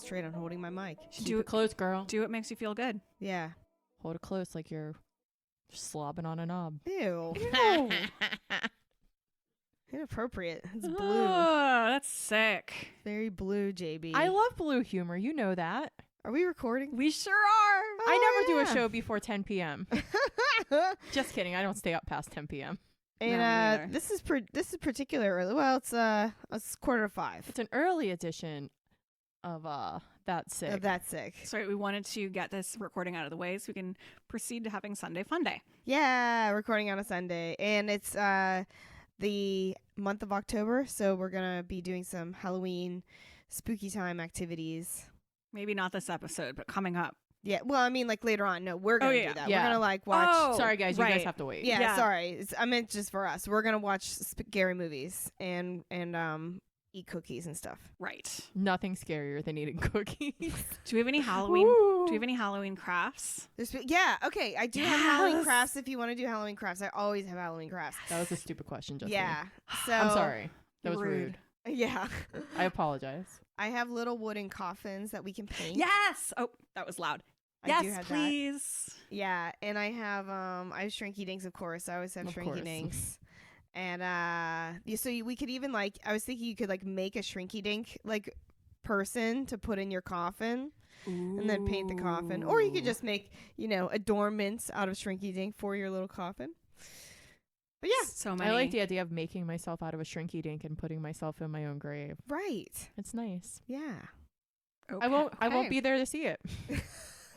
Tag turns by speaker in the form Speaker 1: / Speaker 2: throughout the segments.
Speaker 1: concentrate on holding my mic.
Speaker 2: Keep it close, girl.
Speaker 3: Do what makes you feel good.
Speaker 1: Yeah.
Speaker 2: Hold it close like you're slobbing on a knob.
Speaker 1: Ew.
Speaker 2: Ew.
Speaker 1: Inappropriate. It's blue.
Speaker 3: Oh, that's sick.
Speaker 1: Very blue, JB.
Speaker 2: I love blue humor. You know that.
Speaker 1: Are we recording?
Speaker 3: We sure are.
Speaker 2: I never do a show before 10 p.m. Just kidding. I don't stay up past 10 p.m.
Speaker 1: And this is particular early. Well, it's 4:45.
Speaker 2: It's an early edition of That's Sick.
Speaker 1: Of That's Sick.
Speaker 3: That's right. We wanted to get this recording out of the way so we can proceed to having Sunday Fun Day.
Speaker 1: Yeah, recording on a Sunday. And it's the month of October, so we're going to be doing some Halloween spooky time activities.
Speaker 3: Maybe not this episode, but coming up.
Speaker 1: Yeah, well, I mean, like later on. No, we're going to do that.
Speaker 2: Yeah.
Speaker 1: We're going to like watch.
Speaker 3: Oh,
Speaker 2: sorry, guys. You guys have to wait.
Speaker 1: Yeah. Sorry. I meant just for us. We're going to watch scary movies and eat cookies and stuff.
Speaker 3: Right.
Speaker 2: Nothing scarier than eating cookies.
Speaker 3: Do we have any Halloween? Do we have any Halloween crafts?
Speaker 1: Yeah. Okay. I do have Halloween crafts. If you want to do Halloween crafts, I always have Halloween crafts.
Speaker 2: That was a stupid question, Justine.
Speaker 1: Yeah. So
Speaker 2: I'm sorry. That was rude.
Speaker 1: Yeah.
Speaker 2: I apologize.
Speaker 1: I have little wooden coffins that we can paint.
Speaker 3: Yes. Oh, that was loud.
Speaker 1: I do
Speaker 3: Yes,
Speaker 1: have
Speaker 3: please.
Speaker 1: that. Yeah, and I have Shrinky Dinks, of course. I always have Shrinky Dinks. And we could even I was thinking you could make a Shrinky Dink person to put in your coffin.
Speaker 3: Ooh.
Speaker 1: And then paint the coffin, or you could just make adornments out of Shrinky Dink for your little coffin. But yeah,
Speaker 3: so many.
Speaker 2: I like the idea of making myself out of a Shrinky Dink and putting myself in my own grave.
Speaker 1: Right.
Speaker 2: It's nice.
Speaker 1: Yeah.
Speaker 2: Okay. I won't be there to see it.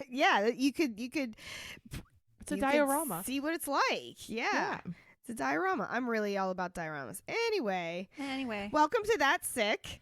Speaker 1: Yeah, you could.
Speaker 2: It's a diorama.
Speaker 1: See what it's like. Yeah. It's a diorama. I'm really all about dioramas. Anyway, welcome to That's Sick,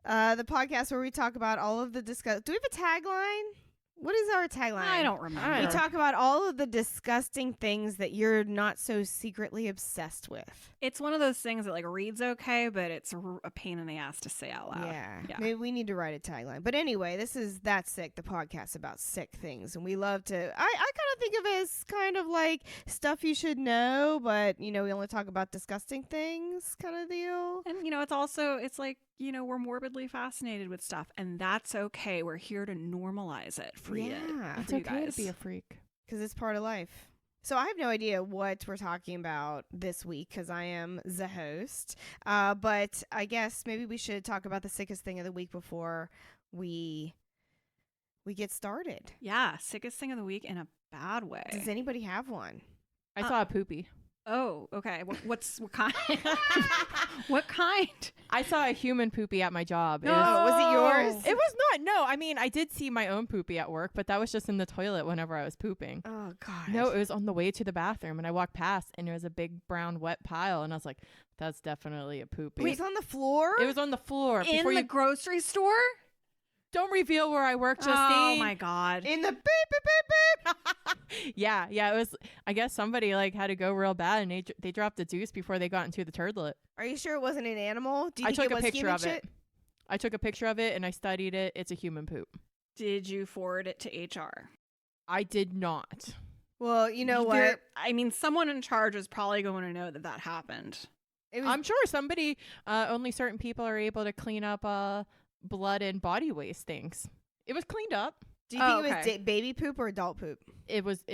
Speaker 1: the podcast where we talk about all of the Do we have a tagline? What is our tagline?
Speaker 3: I don't remember.
Speaker 1: We talk about all of the disgusting things that you're not so secretly obsessed with.
Speaker 3: It's one of those things that reads okay, but it's a pain in the ass to say out loud.
Speaker 1: Yeah. Maybe we need to write a tagline. But anyway, this is That's Sick, the podcast about sick things. And we love to, I kind of think of it as kind of like stuff you should know, but, we only talk about disgusting things kind of deal.
Speaker 3: And, it's also, it's like, we're morbidly fascinated with stuff, and that's okay. We're here to normalize it for you.
Speaker 1: Yeah.
Speaker 2: It's okay to be a freak.
Speaker 1: Because it's part of life. So I have no idea what we're talking about this week because I am the host. But I guess maybe we should talk about the sickest thing of the week before we get started.
Speaker 3: Yeah, sickest thing of the week in a bad way.
Speaker 1: Does anybody have one?
Speaker 2: I saw a poopy.
Speaker 3: Oh, okay. What kind? What kind?
Speaker 2: I saw a human poopy at my job.
Speaker 1: Was it yours?
Speaker 2: It was not. No, I mean, I did see my own poopy at work, but that was just in the toilet whenever I was pooping.
Speaker 1: Oh, God.
Speaker 2: No, it was on the way to the bathroom, and I walked past, and there was a big brown wet pile, and I was like, that's definitely a poopy.
Speaker 1: It was on the floor?
Speaker 2: It was on the floor.
Speaker 3: In the grocery store?
Speaker 2: Don't reveal where I work, Justine.
Speaker 3: Oh, my God.
Speaker 1: In the beep, beep, beep, beep.
Speaker 2: Yeah. It was, I guess somebody had to go real bad, and they dropped a deuce before they got into the toilet.
Speaker 1: Are you sure it wasn't an animal? Do you
Speaker 2: I
Speaker 1: think
Speaker 2: took
Speaker 1: it
Speaker 2: a
Speaker 1: was
Speaker 2: picture
Speaker 1: human
Speaker 2: of it. I took a picture of it, and I studied it. It's a human poop.
Speaker 3: Did you forward it to HR?
Speaker 2: I did not.
Speaker 1: Well, you know what?
Speaker 3: I mean, someone in charge is probably going to know that happened.
Speaker 2: I'm sure somebody, only certain people are able to clean up blood and body waste things. It was cleaned up.
Speaker 1: Do you think it was baby poop or adult poop?
Speaker 2: It was,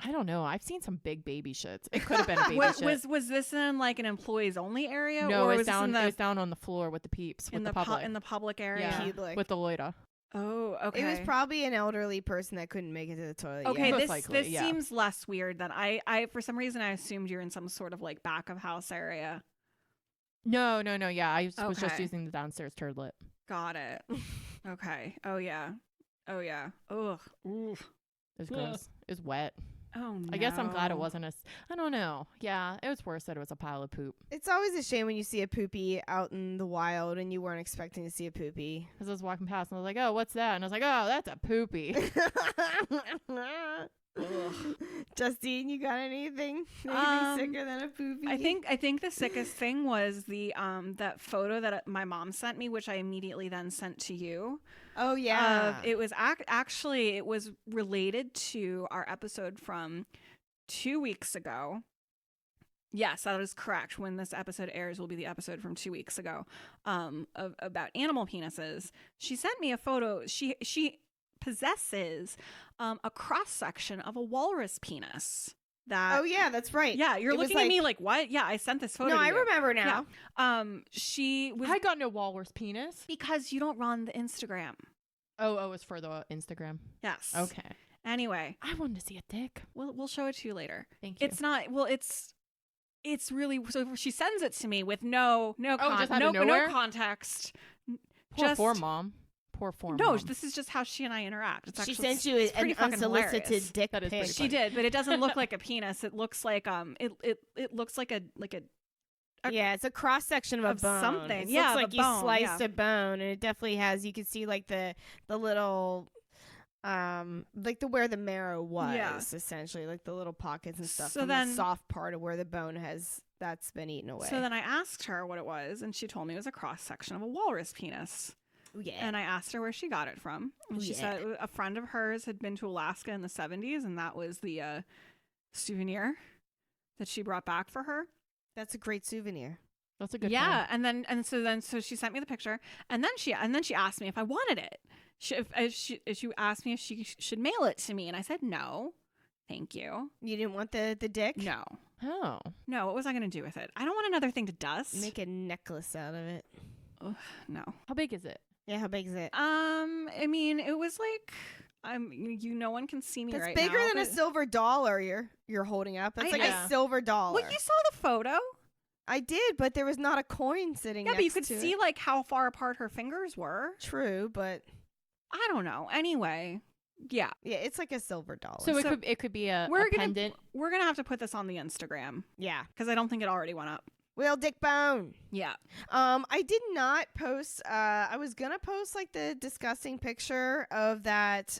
Speaker 2: I don't know. I've seen some big baby shits. It could have been a baby shit.
Speaker 3: Was this in an employees only area?
Speaker 2: No,
Speaker 3: or
Speaker 2: it was down on the floor with the peeps, with the public.
Speaker 3: In the public area?
Speaker 2: Yeah, with the loiter.
Speaker 3: Oh, okay.
Speaker 1: It was probably an elderly person that couldn't make it to the toilet.
Speaker 3: Okay,
Speaker 1: yet.
Speaker 3: this seems less weird than I for some reason I assumed you're in some sort of back of house area.
Speaker 2: No. Yeah, I was just using the downstairs turlet.
Speaker 3: Got it. Okay. Oh yeah. Ugh. Oof.
Speaker 2: It was gross. It was wet.
Speaker 3: Oh no.
Speaker 2: I guess I'm glad it wasn't I don't know. Yeah, it was worse that it was a pile of poop.
Speaker 1: It's always a shame when you see a poopy out in the wild and you weren't expecting to see a poopy.
Speaker 2: Because I was walking past and I was like, oh, what's that? And I was like, oh, that's a poopy.
Speaker 1: Justine, you got anything sicker than a poopy?
Speaker 3: I think the sickest thing was the that photo that my mom sent me, which I immediately then sent to you.
Speaker 1: Oh yeah.
Speaker 3: It was actually it was related to our episode from 2 weeks ago. Yes, that is correct. When this episode airs will be the episode from 2 weeks ago about animal penises. She sent me a photo. She possesses a cross section of a walrus penis. That,
Speaker 1: Oh yeah, that's right.
Speaker 3: yeah, you're
Speaker 1: It was
Speaker 3: looking at me like, what? Yeah, I sent this photo.
Speaker 1: No,
Speaker 3: to
Speaker 1: I
Speaker 3: you.
Speaker 1: remember now.
Speaker 3: Yeah. She was
Speaker 2: I got no walrus penis.
Speaker 3: because you don't run the Instagram.
Speaker 2: Oh, it's for the Instagram.
Speaker 3: Yes.
Speaker 2: Okay.
Speaker 3: Anyway,
Speaker 2: I wanted to see a dick.
Speaker 3: we'll show it to you later.
Speaker 2: Thank you.
Speaker 3: It's not. Well, it's really. So she sends it to me with no
Speaker 2: just out of nowhere?
Speaker 3: context.
Speaker 2: Poor form, mom. Poor form.
Speaker 3: No,
Speaker 2: mom.
Speaker 3: this is just how she and I interact. It's
Speaker 1: She
Speaker 3: actually,
Speaker 1: sent you
Speaker 3: it's
Speaker 1: an
Speaker 3: pretty fucking
Speaker 1: unsolicited
Speaker 3: hilarious.
Speaker 1: dick
Speaker 2: That is
Speaker 1: pic.
Speaker 2: pretty
Speaker 3: She did, but it doesn't look like a penis. It looks like it looks like a
Speaker 1: Yeah, it's a cross section of a
Speaker 3: of
Speaker 1: bone.
Speaker 3: something.
Speaker 1: It
Speaker 3: Yeah,
Speaker 1: looks
Speaker 3: of
Speaker 1: like
Speaker 3: a
Speaker 1: you
Speaker 3: bone,
Speaker 1: sliced
Speaker 3: yeah.
Speaker 1: a bone, and it definitely has. You can see like the little, like where the marrow was,
Speaker 3: Yeah.
Speaker 1: essentially, like the little pockets and stuff.
Speaker 3: So
Speaker 1: from
Speaker 3: then-
Speaker 1: the soft part of where the bone that's been eaten away.
Speaker 3: So then I asked her what it was, and she told me it was a cross section of a walrus penis.
Speaker 1: Ooh, yeah.
Speaker 3: And I asked her where she got it from. And
Speaker 1: Ooh,
Speaker 3: she
Speaker 1: yeah.
Speaker 3: said a friend of hers had been to Alaska in the 70s, and that was the souvenir that she brought back for her.
Speaker 1: That's a great souvenir.
Speaker 2: That's a good
Speaker 3: Yeah, so she sent me the picture, and then she asked me if I wanted it. She asked me if she should mail it to me, and I said no, thank you.
Speaker 1: You didn't want the dick?
Speaker 3: No,
Speaker 2: Oh.
Speaker 3: no. What was I going to do with it? I don't want another thing to dust.
Speaker 1: Make a necklace out of it.
Speaker 3: Ugh, no.
Speaker 2: How big is it?
Speaker 1: Yeah, how big is it?
Speaker 3: I mean, it was like no one can see me
Speaker 1: That's
Speaker 3: right
Speaker 1: bigger
Speaker 3: now,
Speaker 1: than a
Speaker 3: but-
Speaker 1: silver dollar you're holding up. That's
Speaker 3: I
Speaker 1: like
Speaker 2: know.
Speaker 1: a silver dollar.
Speaker 3: Well, you saw the photo.
Speaker 1: I did, but there was not a coin sitting
Speaker 3: Yeah,
Speaker 1: next
Speaker 3: but you could
Speaker 1: to
Speaker 3: see
Speaker 1: it.
Speaker 3: like how far apart her fingers were.
Speaker 1: True, but
Speaker 3: I don't know. Anyway, yeah,
Speaker 1: yeah, it's like a silver dollar.
Speaker 2: So
Speaker 3: So
Speaker 2: it could be a
Speaker 3: we're gonna
Speaker 2: pendant.
Speaker 3: we're gonna have to put this on the Instagram
Speaker 1: yeah.
Speaker 3: because I don't think it already went up.
Speaker 1: Will dick bone.
Speaker 3: Yeah.
Speaker 1: I did not post I was gonna post like the disgusting picture of that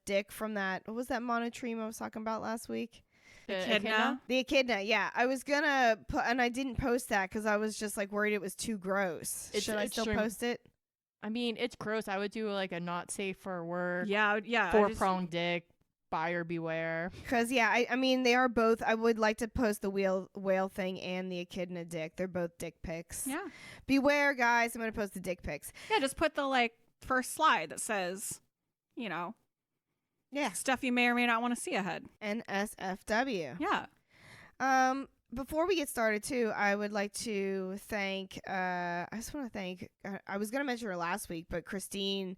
Speaker 1: dick from that, what was that monotream I was talking about last week?
Speaker 3: Echidna?
Speaker 1: The echidna, yeah. I was gonna put, and I didn't post that because I was just like worried it was too gross.
Speaker 2: It's
Speaker 1: Should I still
Speaker 2: extreme-
Speaker 1: post it?
Speaker 2: I mean, it's gross. I would do like a not safe for work,
Speaker 3: Yeah. I
Speaker 2: four
Speaker 3: just-
Speaker 2: pronged dick, buyer beware.
Speaker 1: Because yeah, I mean they are both. I would like to post the whale thing and the echidna dick. They're both dick pics.
Speaker 3: Yeah.
Speaker 1: Beware, guys. I'm gonna post the dick pics.
Speaker 3: Yeah. Just put the like first slide that says,
Speaker 1: Yeah.
Speaker 3: stuff you may or may not want to see ahead.
Speaker 1: NSFW.
Speaker 3: Yeah.
Speaker 1: Before we get started too, I would like to thank I just want to thank I was gonna mention her last week, but Christine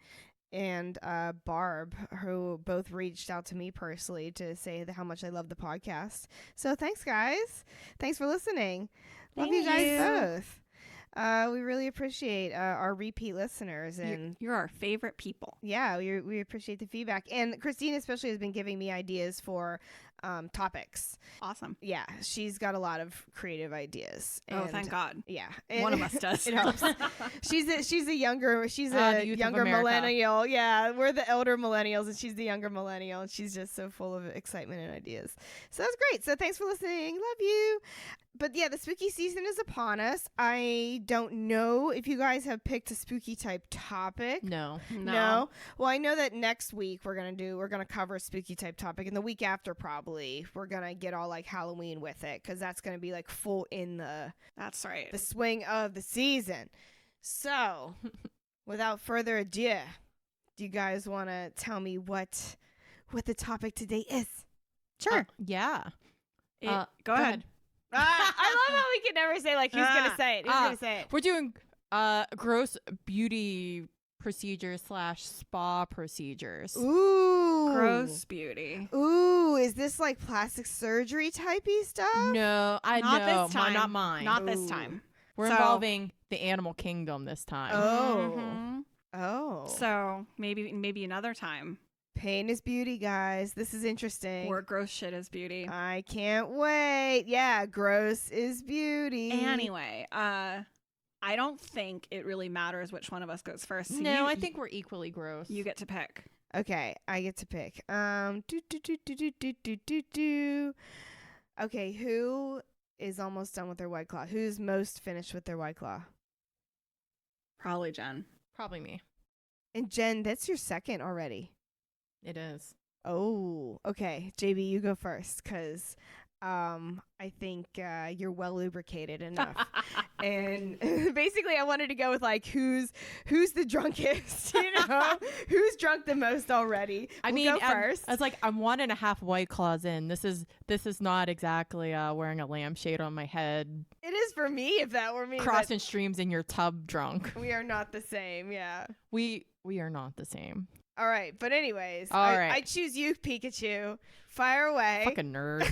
Speaker 1: and Barb, who both reached out to me personally to say how much I love the podcast. So thanks, guys. Thanks for listening. Love you
Speaker 3: Thank
Speaker 1: guys
Speaker 3: you.
Speaker 1: both. We really appreciate our repeat listeners, and
Speaker 3: You're our favorite people.
Speaker 1: yeah, we appreciate the feedback. And Christine especially has been giving me ideas for topics.
Speaker 3: Awesome.
Speaker 1: Yeah, she's got a lot of creative ideas.
Speaker 3: Oh,
Speaker 1: and
Speaker 3: thank God.
Speaker 1: yeah,
Speaker 3: One of us does.
Speaker 1: It helps. She's a younger
Speaker 2: The youth of
Speaker 1: younger
Speaker 2: America.
Speaker 1: millennial. Yeah, we're the elder millennials, and she's the younger millennial, and she's just so full of excitement and ideas. So that's great. So thanks for listening. Love you. But yeah, the spooky season is upon us. I don't know if you guys have picked a spooky type topic.
Speaker 2: No.
Speaker 1: No. Well, I know that next week we're gonna cover a spooky type topic, and the week after probably we're gonna get all like Halloween with it because that's gonna be like full in the
Speaker 3: That's right.
Speaker 1: swing of the season. So, without further ado, do you guys want to tell me what the topic today is?
Speaker 3: Sure.
Speaker 2: Yeah.
Speaker 3: Go ahead.
Speaker 1: I love how we can never say like who's gonna say it. Who's gonna say it?
Speaker 2: We're doing gross beauty procedures / spa procedures.
Speaker 1: Ooh,
Speaker 3: Gross beauty.
Speaker 1: Ooh, is this like plastic surgery typey stuff?
Speaker 2: No, I
Speaker 3: Not
Speaker 2: know.
Speaker 3: this time.
Speaker 2: Not mine.
Speaker 3: Not this
Speaker 1: Ooh.
Speaker 3: time.
Speaker 2: We're
Speaker 3: So-
Speaker 2: involving the animal kingdom this time.
Speaker 1: Oh.
Speaker 3: Mhm.
Speaker 1: Oh,
Speaker 3: So maybe another time.
Speaker 1: pain is beauty, guys. This is interesting.
Speaker 3: Or gross shit is beauty.
Speaker 1: I can't wait. Yeah, gross is beauty.
Speaker 3: Anyway, I don't think it really matters which one of us goes first. So
Speaker 2: No,
Speaker 3: you-
Speaker 2: I think we're equally gross.
Speaker 3: you get to pick.
Speaker 1: Okay, I get to pick. Do. Okay, who is almost done with their White Claw? Who's most finished with their White Claw?
Speaker 3: Probably Jen.
Speaker 2: Probably me.
Speaker 1: And Jen, that's your second already.
Speaker 2: It is.
Speaker 1: Oh, okay. JB, you go first, because I think you're well lubricated enough. And basically, I wanted to go with like who's the drunkest, who's drunk the most already. We'll go first.
Speaker 2: I was like, I'm 1.5 White Claws in. This is not exactly wearing a lampshade on my head.
Speaker 1: It is for me if that were me.
Speaker 2: Crossing streams in your tub drunk.
Speaker 1: We are not the same. Yeah.
Speaker 2: We are not the same.
Speaker 1: All right, but anyways,
Speaker 2: right.
Speaker 1: I choose you, Pikachu. Fire away.
Speaker 2: Fucking nerd.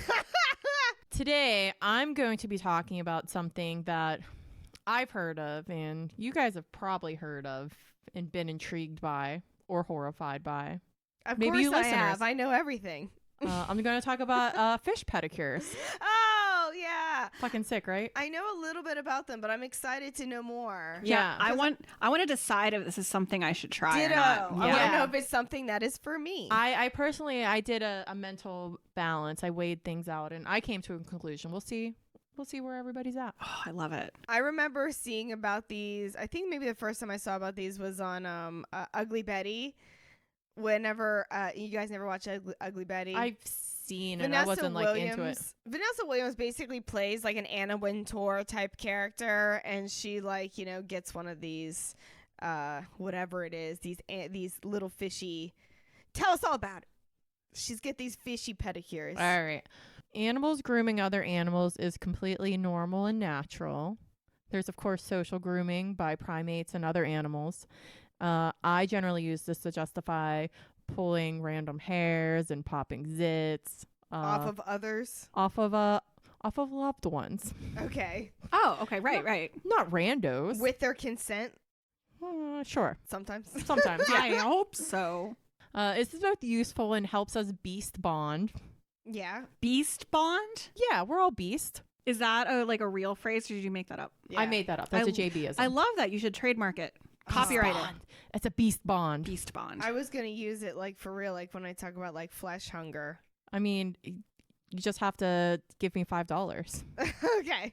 Speaker 2: Today, I'm going to be talking about something that I've heard of, and you guys have probably heard of and been intrigued by or horrified by.
Speaker 1: Of
Speaker 2: Maybe
Speaker 1: course
Speaker 2: you
Speaker 1: I
Speaker 2: listeners.
Speaker 1: have. I know everything.
Speaker 2: I'm going to talk about fish pedicures.
Speaker 1: Oh, yeah.
Speaker 2: Fucking sick, right?
Speaker 1: I know a little bit about them, but I'm excited to know more.
Speaker 2: Yeah.
Speaker 3: I want to decide if this is something I should try
Speaker 1: Ditto.
Speaker 3: or not.
Speaker 1: I want to know if it's something that is for me.
Speaker 2: I personally, I did a mental balance. I weighed things out, and I came to a conclusion. We'll see where everybody's at.
Speaker 3: Oh, I love it.
Speaker 1: I remember seeing about these. I think maybe the first time I saw about these was on Ugly Betty. Whenever you guys never watch Ugly Betty,
Speaker 2: I've seen it. I wasn't like into it.
Speaker 1: Vanessa Williams basically plays like an Anna Wintour type character, and she like gets one of these whatever it is, these little fishy. Tell us all about it. She's get these fishy pedicures.
Speaker 2: All right. Animals grooming other animals is completely normal and natural. There's of course social grooming by primates and other animals. I generally use this to justify pulling random hairs and popping zits
Speaker 1: Off of others.
Speaker 2: off of loved ones.
Speaker 1: Okay.
Speaker 3: Oh, okay, right.
Speaker 2: Not randos.
Speaker 1: With their consent,
Speaker 2: Sure.
Speaker 1: sometimes.
Speaker 2: Sometimes. Yeah.
Speaker 3: I hope so.
Speaker 2: This is both useful and helps us beast bond.
Speaker 1: Yeah.
Speaker 3: Beast bond?
Speaker 2: Yeah, we're all beast.
Speaker 3: Is that a real phrase, or did you make that up?
Speaker 1: Yeah.
Speaker 2: I made that up. That's
Speaker 3: I-
Speaker 2: a JB-ism.
Speaker 3: I love that. You should trademark it. Copyright
Speaker 2: Bond. It's a beast bond.
Speaker 3: Beast bond.
Speaker 1: I was gonna use it like for real, like when I talk about like flesh hunger.
Speaker 2: I mean, you just have to give me $5.
Speaker 1: Okay.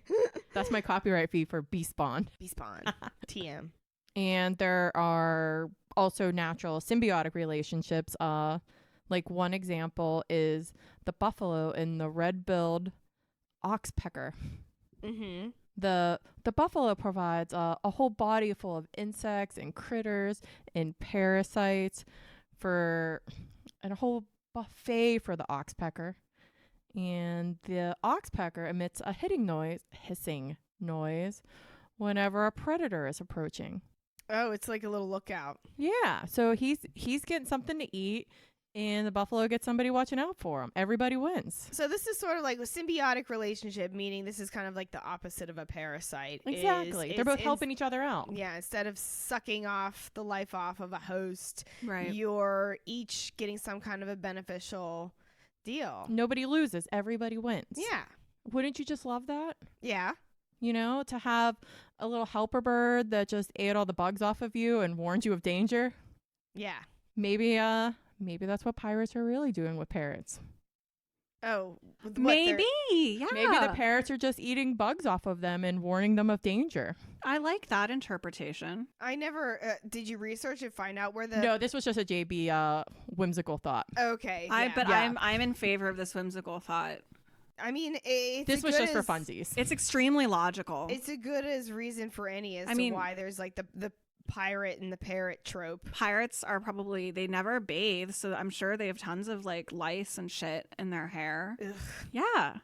Speaker 2: That's my copyright fee for beast bond.
Speaker 1: Be spawn. TM.
Speaker 2: And there are also natural symbiotic relationships. Like one example is the buffalo and the red-billed oxpecker.
Speaker 1: Mm-hmm.
Speaker 2: The buffalo provides a whole body full of insects and critters and parasites and a whole buffet for the oxpecker. And the oxpecker emits a hissing noise whenever a predator is approaching.
Speaker 1: Oh, it's like a little lookout.
Speaker 2: Yeah, so he's getting something to eat, and the buffalo gets somebody watching out for him. Everybody wins.
Speaker 1: So this is sort of like a symbiotic relationship, meaning this is kind of like the opposite of a parasite.
Speaker 2: Exactly. They're both helping each other out.
Speaker 1: Yeah, instead of sucking off the life off of a host,
Speaker 3: right.
Speaker 1: you're each getting some kind of a beneficial deal.
Speaker 2: Nobody loses. Everybody wins.
Speaker 1: Yeah.
Speaker 2: Wouldn't you just love that?
Speaker 1: Yeah.
Speaker 2: To have a little helper bird that just ate all the bugs off of you and warned you of danger.
Speaker 1: Yeah.
Speaker 2: Maybe that's what pirates are really doing with parrots.
Speaker 1: Oh,
Speaker 3: Maybe. Yeah.
Speaker 2: Maybe the parrots are just eating bugs off of them and warning them of danger.
Speaker 3: I like that interpretation.
Speaker 1: I never. Did you research and find out where the?
Speaker 2: No, this was just a JB whimsical thought.
Speaker 1: Okay.
Speaker 3: But
Speaker 2: Yeah.
Speaker 3: I'm in favor of this whimsical thought.
Speaker 1: I mean, it's
Speaker 2: This was just for funsies.
Speaker 3: It's extremely logical.
Speaker 1: It's a good as reason for any as to why there's like the pirate and the parrot trope.
Speaker 3: Pirates are they never bathe, so I'm sure they have tons of like lice and shit in their hair.
Speaker 1: Ugh.
Speaker 3: Yeah.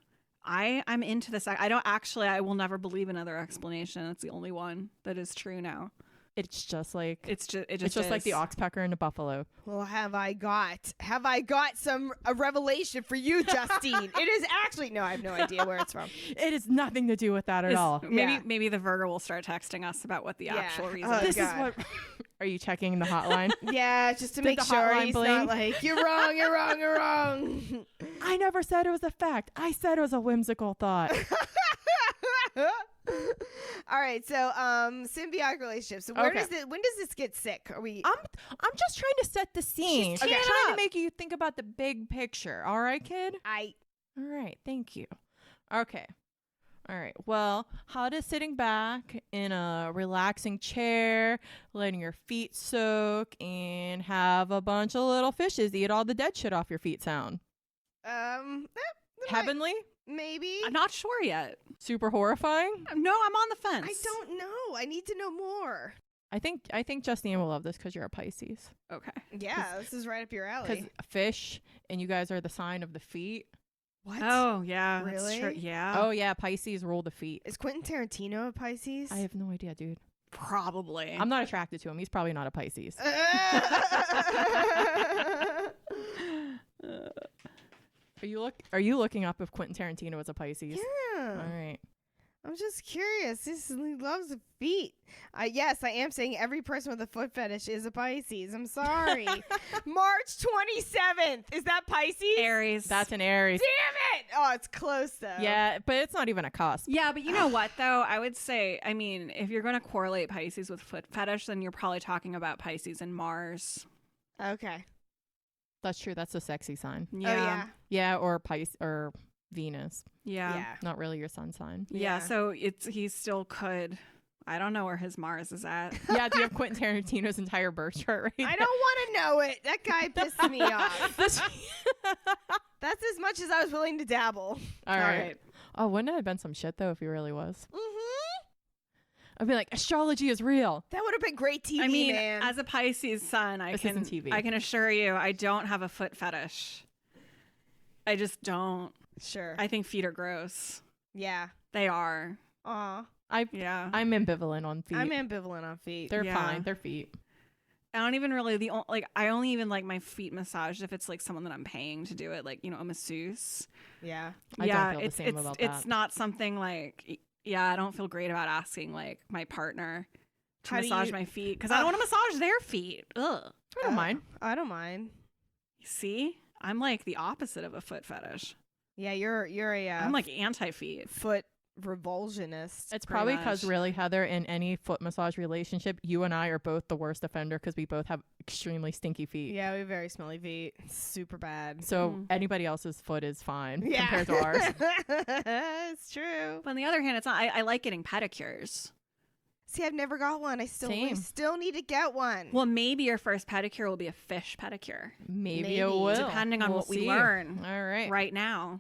Speaker 3: I'm into this. I will never believe another explanation. It's the only one that is true now.
Speaker 2: It's just like
Speaker 3: It's just
Speaker 2: like the oxpecker and the buffalo.
Speaker 1: Well, have I got a revelation for you, Justine? It is actually no, I have no idea where it's from.
Speaker 2: It has nothing to do with that at all.
Speaker 1: Yeah.
Speaker 3: Maybe the Virgo will start texting us about what the
Speaker 1: Yeah.
Speaker 3: actual reason
Speaker 1: Oh,
Speaker 3: is.
Speaker 2: This
Speaker 1: God.
Speaker 2: is what. Are you checking the hotline?
Speaker 1: Yeah, just to
Speaker 2: Did
Speaker 1: make
Speaker 2: the
Speaker 1: sure
Speaker 2: hotline
Speaker 1: he's
Speaker 2: bling?
Speaker 1: not like you're wrong, you're wrong, you're wrong.
Speaker 2: I never said it was a fact. I said it was a whimsical thought.
Speaker 1: All right, so symbiotic relationships. So when does this get sick? Are we?
Speaker 2: I'm just trying to set the scene.
Speaker 1: She's
Speaker 2: I'm
Speaker 1: teeing
Speaker 2: trying
Speaker 1: up.
Speaker 2: to make you think about the big picture. All right, kid?
Speaker 1: I
Speaker 2: All right, thank you. Okay. All right. Well, how does sitting back in a relaxing chair, letting your feet soak, and have a bunch of little fishes eat all the dead shit off your feet sound?
Speaker 1: that might-
Speaker 2: Heavenly?
Speaker 1: Maybe.
Speaker 3: I'm not sure yet.
Speaker 2: Super horrifying.
Speaker 3: No, I'm on the fence.
Speaker 1: I don't know. I need to know more.
Speaker 2: I think Justine will love this because you're a Pisces.
Speaker 3: Okay.
Speaker 1: Yeah, this is right up your
Speaker 2: Because
Speaker 1: alley.
Speaker 2: fish, and you guys are the sign of the feet.
Speaker 1: What?
Speaker 3: Oh, yeah.
Speaker 1: Really?
Speaker 3: That's true. Yeah.
Speaker 2: Oh yeah, Pisces rule the feet.
Speaker 1: Is Quentin Tarantino a Pisces?
Speaker 2: I have no idea, dude.
Speaker 3: Probably.
Speaker 2: I'm not attracted to him. He's probably not a Pisces. Are you looking up if Quentin Tarantino is a Pisces?
Speaker 1: Yeah.
Speaker 2: All right.
Speaker 1: I'm just curious. He loves feet. Yes, I am saying every person with a foot fetish is a Pisces. I'm sorry. March 27th. Is that Pisces?
Speaker 3: Aries.
Speaker 2: That's an Aries.
Speaker 1: Damn it. Oh, it's close though.
Speaker 2: Yeah, but it's not even a cusp.
Speaker 3: Yeah, but you know what, though? I would say, I mean, if you're going to correlate Pisces with foot fetish, then you're probably talking about Pisces and Mars.
Speaker 1: Okay.
Speaker 2: That's true. That's a sexy sign.
Speaker 1: Oh, yeah.
Speaker 2: Yeah, or Pisces or Venus.
Speaker 3: Yeah.
Speaker 2: Not really your sun sign.
Speaker 3: Yeah, so he still could. I don't know where his Mars is at.
Speaker 2: Yeah, do you have Quentin Tarantino's entire birth chart right
Speaker 1: I
Speaker 2: there?
Speaker 1: don't want to know it. That guy pissed me off. That's as much as I was willing to dabble.
Speaker 2: All right. Oh, wouldn't it have been some shit though if he really was? I'd be like, astrology is real.
Speaker 1: That would have been great TV,
Speaker 3: I mean,
Speaker 1: man.
Speaker 3: as a Pisces sun,
Speaker 2: This isn't TV.
Speaker 3: I can assure you I don't have a foot fetish. I just don't.
Speaker 1: Sure.
Speaker 3: I think feet are gross.
Speaker 1: Yeah.
Speaker 3: They are.
Speaker 1: Aw.
Speaker 3: Yeah.
Speaker 2: I'm ambivalent on feet.
Speaker 1: I'm ambivalent on feet.
Speaker 2: They're
Speaker 3: Yeah.
Speaker 2: fine. They're feet.
Speaker 3: I don't even really I only even like my feet massaged if it's like someone that I'm paying to do it, like, you know, a masseuse.
Speaker 1: Yeah.
Speaker 2: I don't feel the same about
Speaker 3: it's
Speaker 2: that.
Speaker 3: not something like, yeah, I don't feel great about asking like my partner to
Speaker 1: How do
Speaker 3: massage
Speaker 1: you-
Speaker 3: my feet because I don't want to massage their feet. Ugh.
Speaker 2: I don't mind.
Speaker 1: I don't mind.
Speaker 3: See, I'm like the opposite of a foot fetish.
Speaker 1: Yeah, you're a
Speaker 3: I'm like anti feet.
Speaker 1: foot revulsionist.
Speaker 2: It's
Speaker 3: pretty
Speaker 2: probably because
Speaker 3: much.
Speaker 2: really, Heather, in any foot massage relationship, you and I are both the worst offender because we both have extremely stinky feet.
Speaker 1: Yeah, we have very smelly feet. Super bad.
Speaker 2: So
Speaker 3: Mhm.
Speaker 2: anybody else's foot is fine
Speaker 1: Yeah.
Speaker 2: compared to ours.
Speaker 1: It's true.
Speaker 3: But on the other hand, it's not. I like getting pedicures.
Speaker 1: See, I've never got one. I still
Speaker 2: Same.
Speaker 1: still need to get one.
Speaker 3: Well, maybe your first pedicure will be a fish pedicure,
Speaker 2: Maybe it
Speaker 1: Maybe.
Speaker 2: will.
Speaker 3: depending on
Speaker 2: We'll
Speaker 3: what we
Speaker 2: see.
Speaker 3: learn
Speaker 2: All right.
Speaker 3: right now.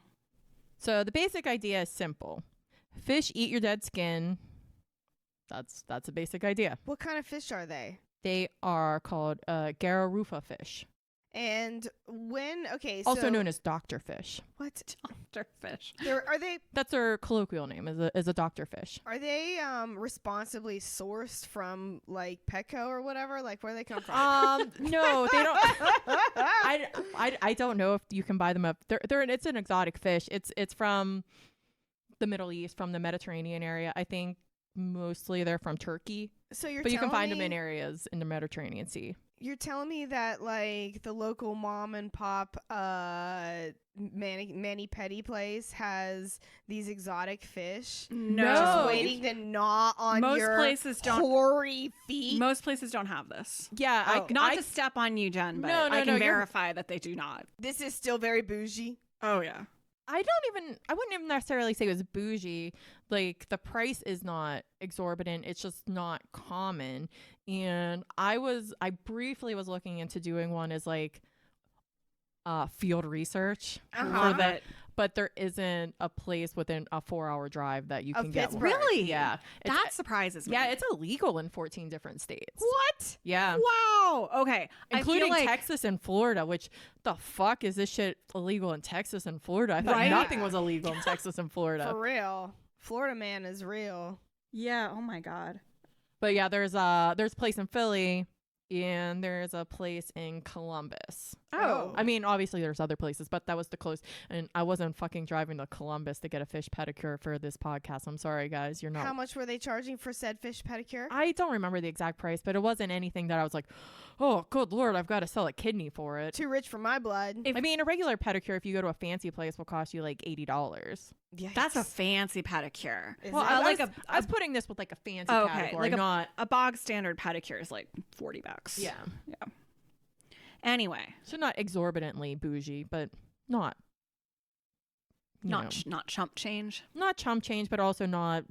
Speaker 2: So the basic idea is simple. Fish eat your dead skin. That's a basic idea.
Speaker 1: What kind of fish are they?
Speaker 2: They are called Garufa fish,
Speaker 1: And when
Speaker 2: also
Speaker 1: so
Speaker 2: known as doctor fish.
Speaker 1: what?
Speaker 3: Doctor fish.
Speaker 1: Are they
Speaker 2: That's their colloquial name, is a doctor fish.
Speaker 1: responsibly sourced from like Petco or whatever? Like where they come from?
Speaker 2: No, they don't. I don't know if you can buy them up. It's an exotic fish. It's from the Middle East, from the Mediterranean area. I think mostly they're from Turkey,
Speaker 1: So you're
Speaker 2: but you can
Speaker 1: telling
Speaker 2: find them
Speaker 1: me-
Speaker 2: in areas in the Mediterranean Sea.
Speaker 1: You're telling me that like the local mom and pop mani pedi place has these exotic fish
Speaker 3: No,
Speaker 1: just waiting to gnaw on
Speaker 3: Most
Speaker 1: your
Speaker 3: places don't-
Speaker 1: hoary feet?
Speaker 3: Most places don't have this.
Speaker 2: Yeah,
Speaker 3: Not to step on you, Jen, but
Speaker 2: No,
Speaker 3: I can
Speaker 2: you're-
Speaker 3: verify that they do not.
Speaker 1: This is still very bougie.
Speaker 3: Oh yeah.
Speaker 2: I wouldn't even necessarily say it was bougie. Like the price is not exorbitant. It's just not common. And I briefly was looking into doing one as like field research
Speaker 1: Uh-huh.
Speaker 2: for that, but there isn't a place within a 4-hour drive that you
Speaker 1: Of
Speaker 2: can get one.
Speaker 1: Pittsburgh.
Speaker 3: Really?
Speaker 2: Yeah.
Speaker 3: That surprises me.
Speaker 2: Yeah, it's illegal in 14 different states.
Speaker 1: What?
Speaker 2: Yeah.
Speaker 3: Wow. Okay.
Speaker 2: Including
Speaker 3: I feel like,
Speaker 2: Texas and Florida, which the fuck is this shit illegal in Texas and Florida? I thought
Speaker 3: Right?
Speaker 2: nothing was illegal in Texas and Florida.
Speaker 1: For real. Florida man is real.
Speaker 3: Yeah. Oh my God.
Speaker 2: But yeah, there's a place in Philly and there's a place in Columbus.
Speaker 1: Oh.
Speaker 2: I mean, obviously there's other places, but that was the close. And I wasn't fucking driving to Columbus to get a fish pedicure for this podcast. I'm sorry, guys. You're not.
Speaker 1: How much were they charging for said fish pedicure?
Speaker 2: I don't remember the exact price, but it wasn't anything that I was like, oh, good Lord, I've got to sell a kidney for it.
Speaker 1: Too rich for my blood.
Speaker 2: I mean, a regular pedicure, if you go to a fancy place, will cost you like $80.
Speaker 1: Yikes.
Speaker 3: That's a fancy pedicure.
Speaker 1: Is
Speaker 2: Well,
Speaker 1: it?
Speaker 2: I was putting this with like a fancy
Speaker 3: Okay,
Speaker 2: category,
Speaker 3: like
Speaker 2: not.
Speaker 3: A bog standard pedicure is like $40.
Speaker 2: Yeah.
Speaker 3: Anyway,
Speaker 2: So not exorbitantly bougie, but not. you know,
Speaker 3: not chump change.
Speaker 2: not chump change, but also not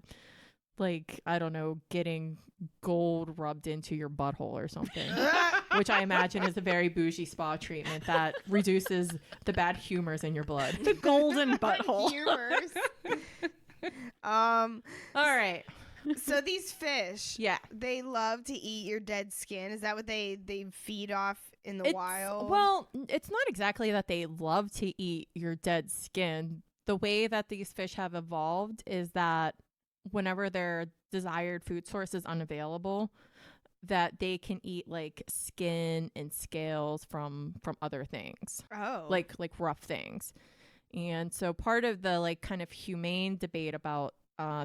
Speaker 2: like, I don't know, getting gold rubbed into your butthole or something. which I imagine is a very bougie spa treatment that reduces the bad humors in your blood.
Speaker 3: The golden butthole.
Speaker 1: Humors.
Speaker 2: All right.
Speaker 1: So these fish,
Speaker 2: Yeah.
Speaker 1: they love to eat your dead skin. Is that what they feed off in the wild?
Speaker 2: Well, it's not exactly that they love to eat your dead skin. The way that these fish have evolved is that whenever their desired food source is unavailable, that they can eat like skin and scales from other things,
Speaker 1: oh,
Speaker 2: like rough things. And so part of the like kind of humane debate about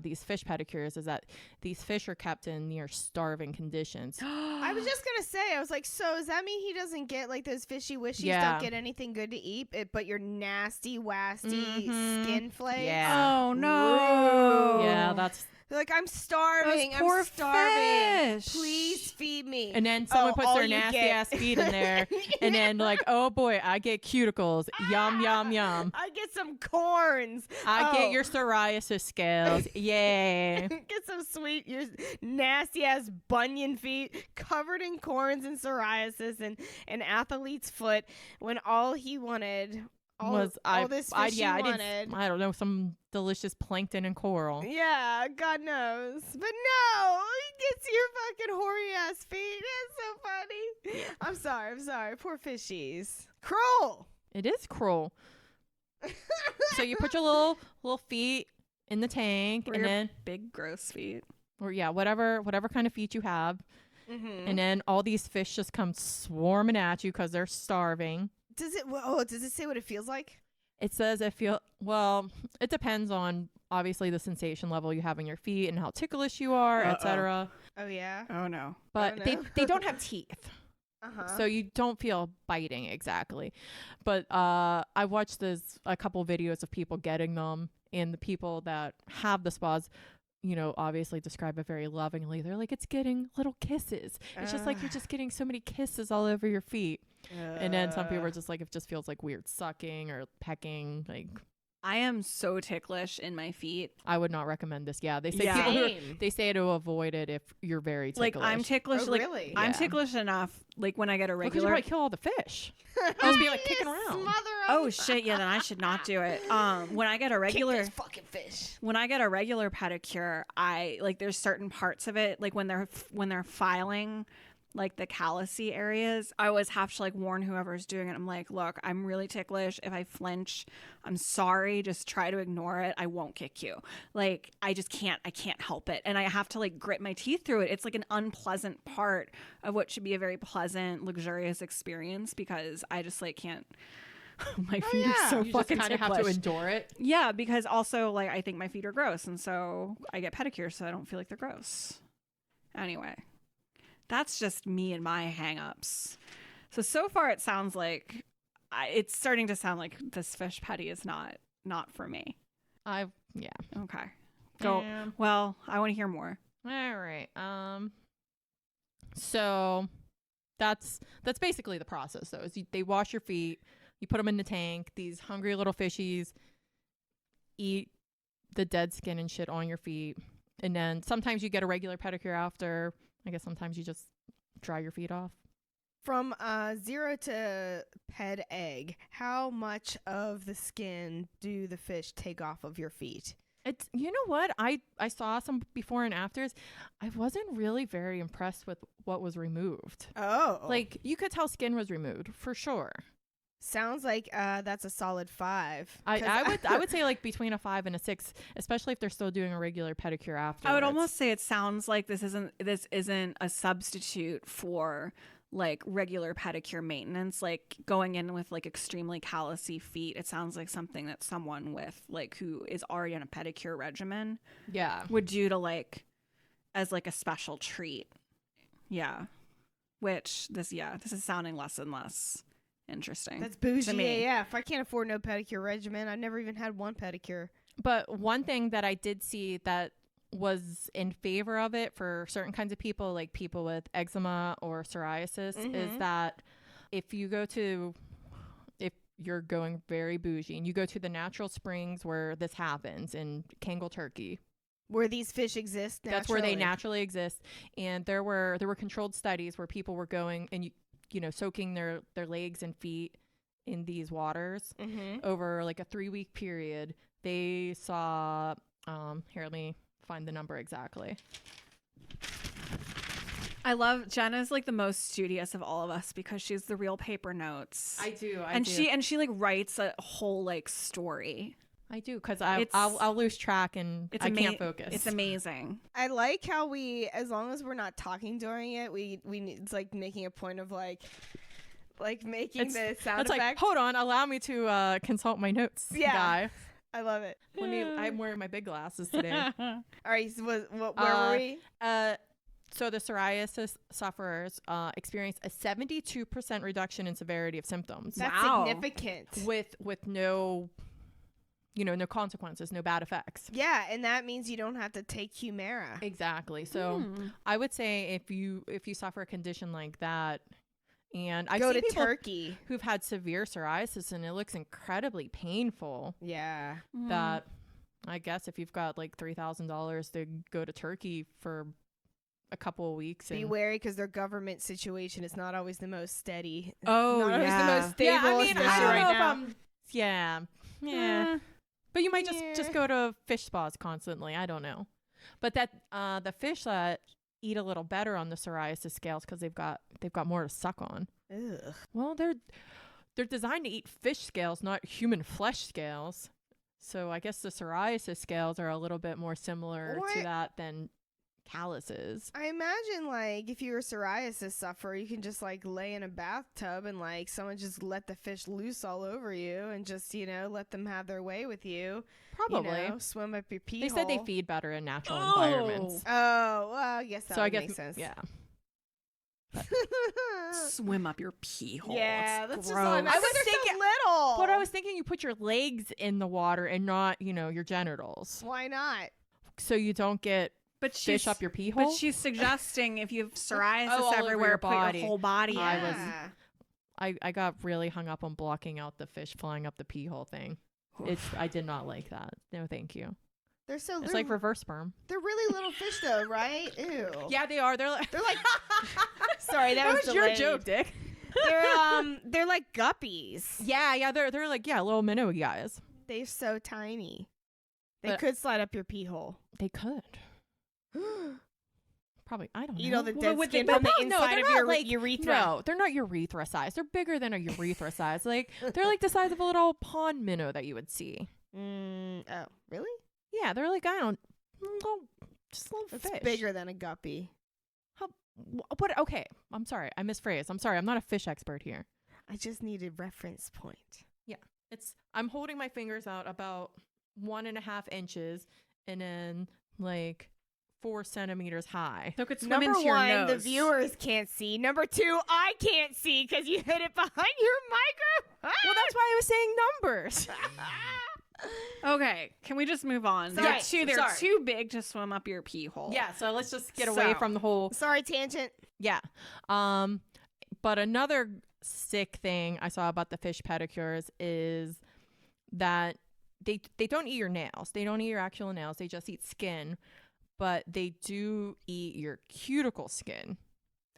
Speaker 2: these fish pedicures is that these fish are kept in near starving conditions.
Speaker 1: I was just gonna say, I was like, so does that mean he doesn't get like those fishy wishies?
Speaker 2: Yeah.
Speaker 1: Don't get anything good to eat, but your nasty, wasty skin flakes.
Speaker 2: Yeah.
Speaker 3: Oh no.
Speaker 2: Yeah, that's.
Speaker 1: They're like, I'm starving.
Speaker 3: Those poor
Speaker 1: I'm starving.
Speaker 3: fish.
Speaker 1: Please feed me.
Speaker 2: And then someone puts
Speaker 1: all
Speaker 2: their
Speaker 1: you
Speaker 2: nasty
Speaker 1: get-
Speaker 2: ass feet in there, and then like, oh boy, I get cuticles. Yum yum yum.
Speaker 1: I get some corns.
Speaker 2: I get your psoriasis scales. Yay.
Speaker 1: Get some sweet, your nasty ass bunion feet covered in corns and psoriasis and an athlete's foot when all he wanted all this fish he wanted.
Speaker 2: I don't know, some delicious plankton and coral.
Speaker 1: Yeah, God knows. But no, he gets your fucking hoary ass feet. It's so funny. I'm sorry. Poor fishies. Cruel.
Speaker 2: It is cruel. So you put your little feet in the tank,
Speaker 3: Or
Speaker 2: and
Speaker 3: your
Speaker 2: then
Speaker 3: big gross feet.
Speaker 2: or yeah, whatever kind of feet you have,
Speaker 1: Mm-hmm.
Speaker 2: and then all these fish just come swarming at you because they're starving.
Speaker 1: Does it say what it feels like?
Speaker 2: It says it depends on obviously the sensation level you have in your feet and how ticklish you are, etc.
Speaker 1: Oh yeah.
Speaker 3: Oh no.
Speaker 2: But
Speaker 1: Oh, no.
Speaker 2: they don't have teeth.
Speaker 1: Uh-huh.
Speaker 2: So you don't feel biting exactly. But I watched a couple videos of people getting them, and the people that have the spas, obviously describe it very lovingly. They're like, it's getting little kisses. It's just like you're just getting so many kisses all over your feet. And then some people are just like, it just feels like weird sucking or pecking. Like,
Speaker 3: I am so ticklish in my feet.
Speaker 2: I would not recommend this. Yeah, they say
Speaker 3: Yeah.
Speaker 1: Same.
Speaker 2: they say to avoid it if you're very ticklish.
Speaker 3: Like I'm ticklish.
Speaker 1: Oh,
Speaker 3: like
Speaker 1: really?
Speaker 3: I'm
Speaker 2: Yeah.
Speaker 3: ticklish enough. Like when I get a
Speaker 2: Well, 'cause you
Speaker 3: regular.
Speaker 2: probably kill all the fish. Just be like
Speaker 1: You
Speaker 2: kicking around.
Speaker 1: smother 'em.
Speaker 3: Oh shit! Yeah, then I should not do it. When I get a
Speaker 1: Kick
Speaker 3: regular.
Speaker 1: this fucking fish.
Speaker 3: When I get a regular pedicure, I like there's certain parts of it like when they're filing like the callousy areas, I always have to like warn whoever's doing it. I'm like, look, I'm really ticklish. If I flinch, I'm sorry. Just try to ignore it. I won't kick you. Like I can't help it. And I have to like grit my teeth through it. It's like an unpleasant part of what should be a very pleasant, luxurious experience because I just like can't. My feet
Speaker 1: yeah.
Speaker 3: are so
Speaker 2: You
Speaker 3: fucking
Speaker 2: just kind of have to
Speaker 3: ticklish.
Speaker 2: endure it.
Speaker 3: Yeah, because also like I think my feet are gross, and so I get pedicures so I don't feel like they're gross. Anyway, that's just me and my hang-ups. So far it sounds like it's starting to sound like this fish petty is not for me.
Speaker 2: Yeah.
Speaker 3: Okay, go.
Speaker 2: Yeah.
Speaker 3: Well, I want to hear more.
Speaker 2: All right. So that's basically the process though. Is they wash your feet, you put them in the tank. These hungry little fishies eat the dead skin and shit on your feet. And then sometimes you get a regular pedicure after. I guess sometimes you just dry your feet off.
Speaker 1: From 0 to ped egg, how much of the skin do the fish take off of your feet?
Speaker 2: It's, you know what? I saw some before and afters. I wasn't really very impressed with what was removed.
Speaker 1: Oh.
Speaker 2: Like you could tell skin was removed for sure.
Speaker 1: Sounds like that's a solid 5.
Speaker 2: I would say like between a 5 and a 6, especially if they're still doing a regular pedicure after.
Speaker 3: I would almost say it sounds like this isn't a substitute for like regular pedicure maintenance, like going in with like extremely callousy feet. It sounds like something that someone with like who is already on a pedicure regimen would do to like as like a special treat. Yeah. Which this is sounding less and less interesting.
Speaker 1: That's bougie
Speaker 3: to me.
Speaker 1: AF. I can't afford no pedicure regimen. I've never even had one pedicure.
Speaker 2: But one thing that I did see that was in favor of it for certain kinds of people, like people with eczema or psoriasis, is that if you're going very bougie and you go to the natural springs where this happens in Kangal, Turkey,
Speaker 1: Where these fish exist naturally.
Speaker 2: that's where they naturally exist. And there were controlled studies where people were going and soaking their legs and feet in these waters
Speaker 1: Mm-hmm.
Speaker 2: over like a 3-week period, they saw, here, let me find the number exactly.
Speaker 3: I love Jenna's like the most studious of all of us because she's the real paper notes.
Speaker 2: I do.
Speaker 3: She like writes a whole like story.
Speaker 2: I do, because I'll lose track and I can't focus.
Speaker 3: It's amazing.
Speaker 1: I like how we, as long as we're not talking during it, we it's like making a point of like making the sound
Speaker 2: It's
Speaker 1: effect.
Speaker 2: like, hold on, allow me to consult my notes, guy.
Speaker 1: I love it.
Speaker 2: I'm wearing my big glasses today.
Speaker 1: All right, so where were we?
Speaker 2: So the psoriasis sufferers experience a 72% reduction in severity of symptoms.
Speaker 1: That's
Speaker 3: Wow.
Speaker 1: significant.
Speaker 2: With no, no consequences, no bad effects.
Speaker 1: Yeah, and that means you don't have to take Humira.
Speaker 2: Exactly. So I would say if you suffer a condition like that, and I've
Speaker 1: Go
Speaker 2: seen
Speaker 1: to
Speaker 2: people
Speaker 1: Turkey.
Speaker 2: who've had severe psoriasis and it looks incredibly painful,
Speaker 1: Yeah.
Speaker 2: that I guess if you've got like $3,000 to go to Turkey for a couple of weeks,
Speaker 1: Be
Speaker 2: and
Speaker 1: wary because their government situation is not always the most steady.
Speaker 3: Oh,
Speaker 1: not always the
Speaker 3: yeah.
Speaker 1: most stable.
Speaker 2: I mean,
Speaker 1: especially
Speaker 2: I don't
Speaker 1: right
Speaker 2: know
Speaker 1: now.
Speaker 2: if I'm. Yeah. But you might just go to fish spas constantly. I don't know. But that the fish that eat a little better on the psoriasis scales because they've got more to suck on.
Speaker 1: Ugh.
Speaker 2: Well, they're designed to eat fish scales, not human flesh scales. So I guess the psoriasis scales are a little bit more similar to that than calluses.
Speaker 1: I imagine like if you're a psoriasis sufferer, you can just like lay in a bathtub and like someone just let the fish loose all over you and just let them have their way with you.
Speaker 2: Probably.
Speaker 1: Swim up your pee
Speaker 2: They
Speaker 1: hole.
Speaker 2: said they feed better in natural environments.
Speaker 1: Oh, well, I guess that
Speaker 2: So
Speaker 1: would
Speaker 2: I guess
Speaker 1: make sense.
Speaker 2: yeah.
Speaker 3: Swim up your pee hole.
Speaker 1: Yeah,
Speaker 3: It's
Speaker 1: that's just
Speaker 3: gross.
Speaker 1: all.
Speaker 2: I was
Speaker 1: They're
Speaker 2: thinking-
Speaker 1: so little.
Speaker 2: But I was thinking you put your legs in the water and not, your genitals.
Speaker 1: Why not?
Speaker 2: So you don't get
Speaker 3: But
Speaker 2: fish up your pee hole.
Speaker 3: But she's suggesting if you have pserosis
Speaker 2: all over
Speaker 3: everywhere,
Speaker 2: your
Speaker 3: put
Speaker 2: body.
Speaker 3: your whole body.
Speaker 2: I
Speaker 3: in.
Speaker 2: was-
Speaker 1: Yeah.
Speaker 2: I got really hung up on blocking out the fish flying up the pee hole thing. I did not like that. No, thank you.
Speaker 1: They're so
Speaker 2: It's
Speaker 1: little.
Speaker 2: like reverse sperm.
Speaker 1: They're really little fish though, right? Ew.
Speaker 2: Yeah, they are. They're like
Speaker 1: Sorry, that was
Speaker 2: your
Speaker 1: delayed.
Speaker 2: joke, Dick.
Speaker 1: They're like guppies.
Speaker 2: Yeah, they're like little minnow guys.
Speaker 1: They're so tiny. They
Speaker 2: But-
Speaker 1: could slide up your pee hole.
Speaker 2: They could. Probably, I don't know.
Speaker 1: Eat all the
Speaker 3: Well,
Speaker 1: dead
Speaker 3: would
Speaker 1: skin
Speaker 3: they-
Speaker 1: from the
Speaker 2: No,
Speaker 1: inside
Speaker 2: they're
Speaker 1: of
Speaker 2: not
Speaker 1: your
Speaker 2: like-
Speaker 1: urethra.
Speaker 2: No, they're not urethra size. They're bigger than a urethra size. Like they're like the size of a little pond minnow that you would see.
Speaker 1: Oh, really?
Speaker 2: Yeah, they're like just little
Speaker 1: It's
Speaker 2: fish.
Speaker 1: bigger than a guppy.
Speaker 2: What? Okay, I'm sorry. I misphrased. I'm sorry. I'm not a fish expert here.
Speaker 1: I just need a reference point.
Speaker 2: I'm holding my fingers out about 1.5 inches and then like 4 centimeters high.
Speaker 3: So it could swim
Speaker 1: Number
Speaker 3: into your
Speaker 1: one,
Speaker 3: nose.
Speaker 1: the viewers can't see. Number two, I can't see because you hid it behind your microphone.
Speaker 2: Well, that's why I was saying numbers.
Speaker 3: Okay, can we just move on?
Speaker 2: Sorry,
Speaker 3: They're too big to swim up your pee hole.
Speaker 2: Yeah, so let's just get away from the whole.
Speaker 1: Sorry, tangent.
Speaker 2: Yeah. But another sick thing I saw about the fish pedicures is that they don't eat your nails. They don't eat your actual nails. They just eat skin, but they do eat your cuticle skin.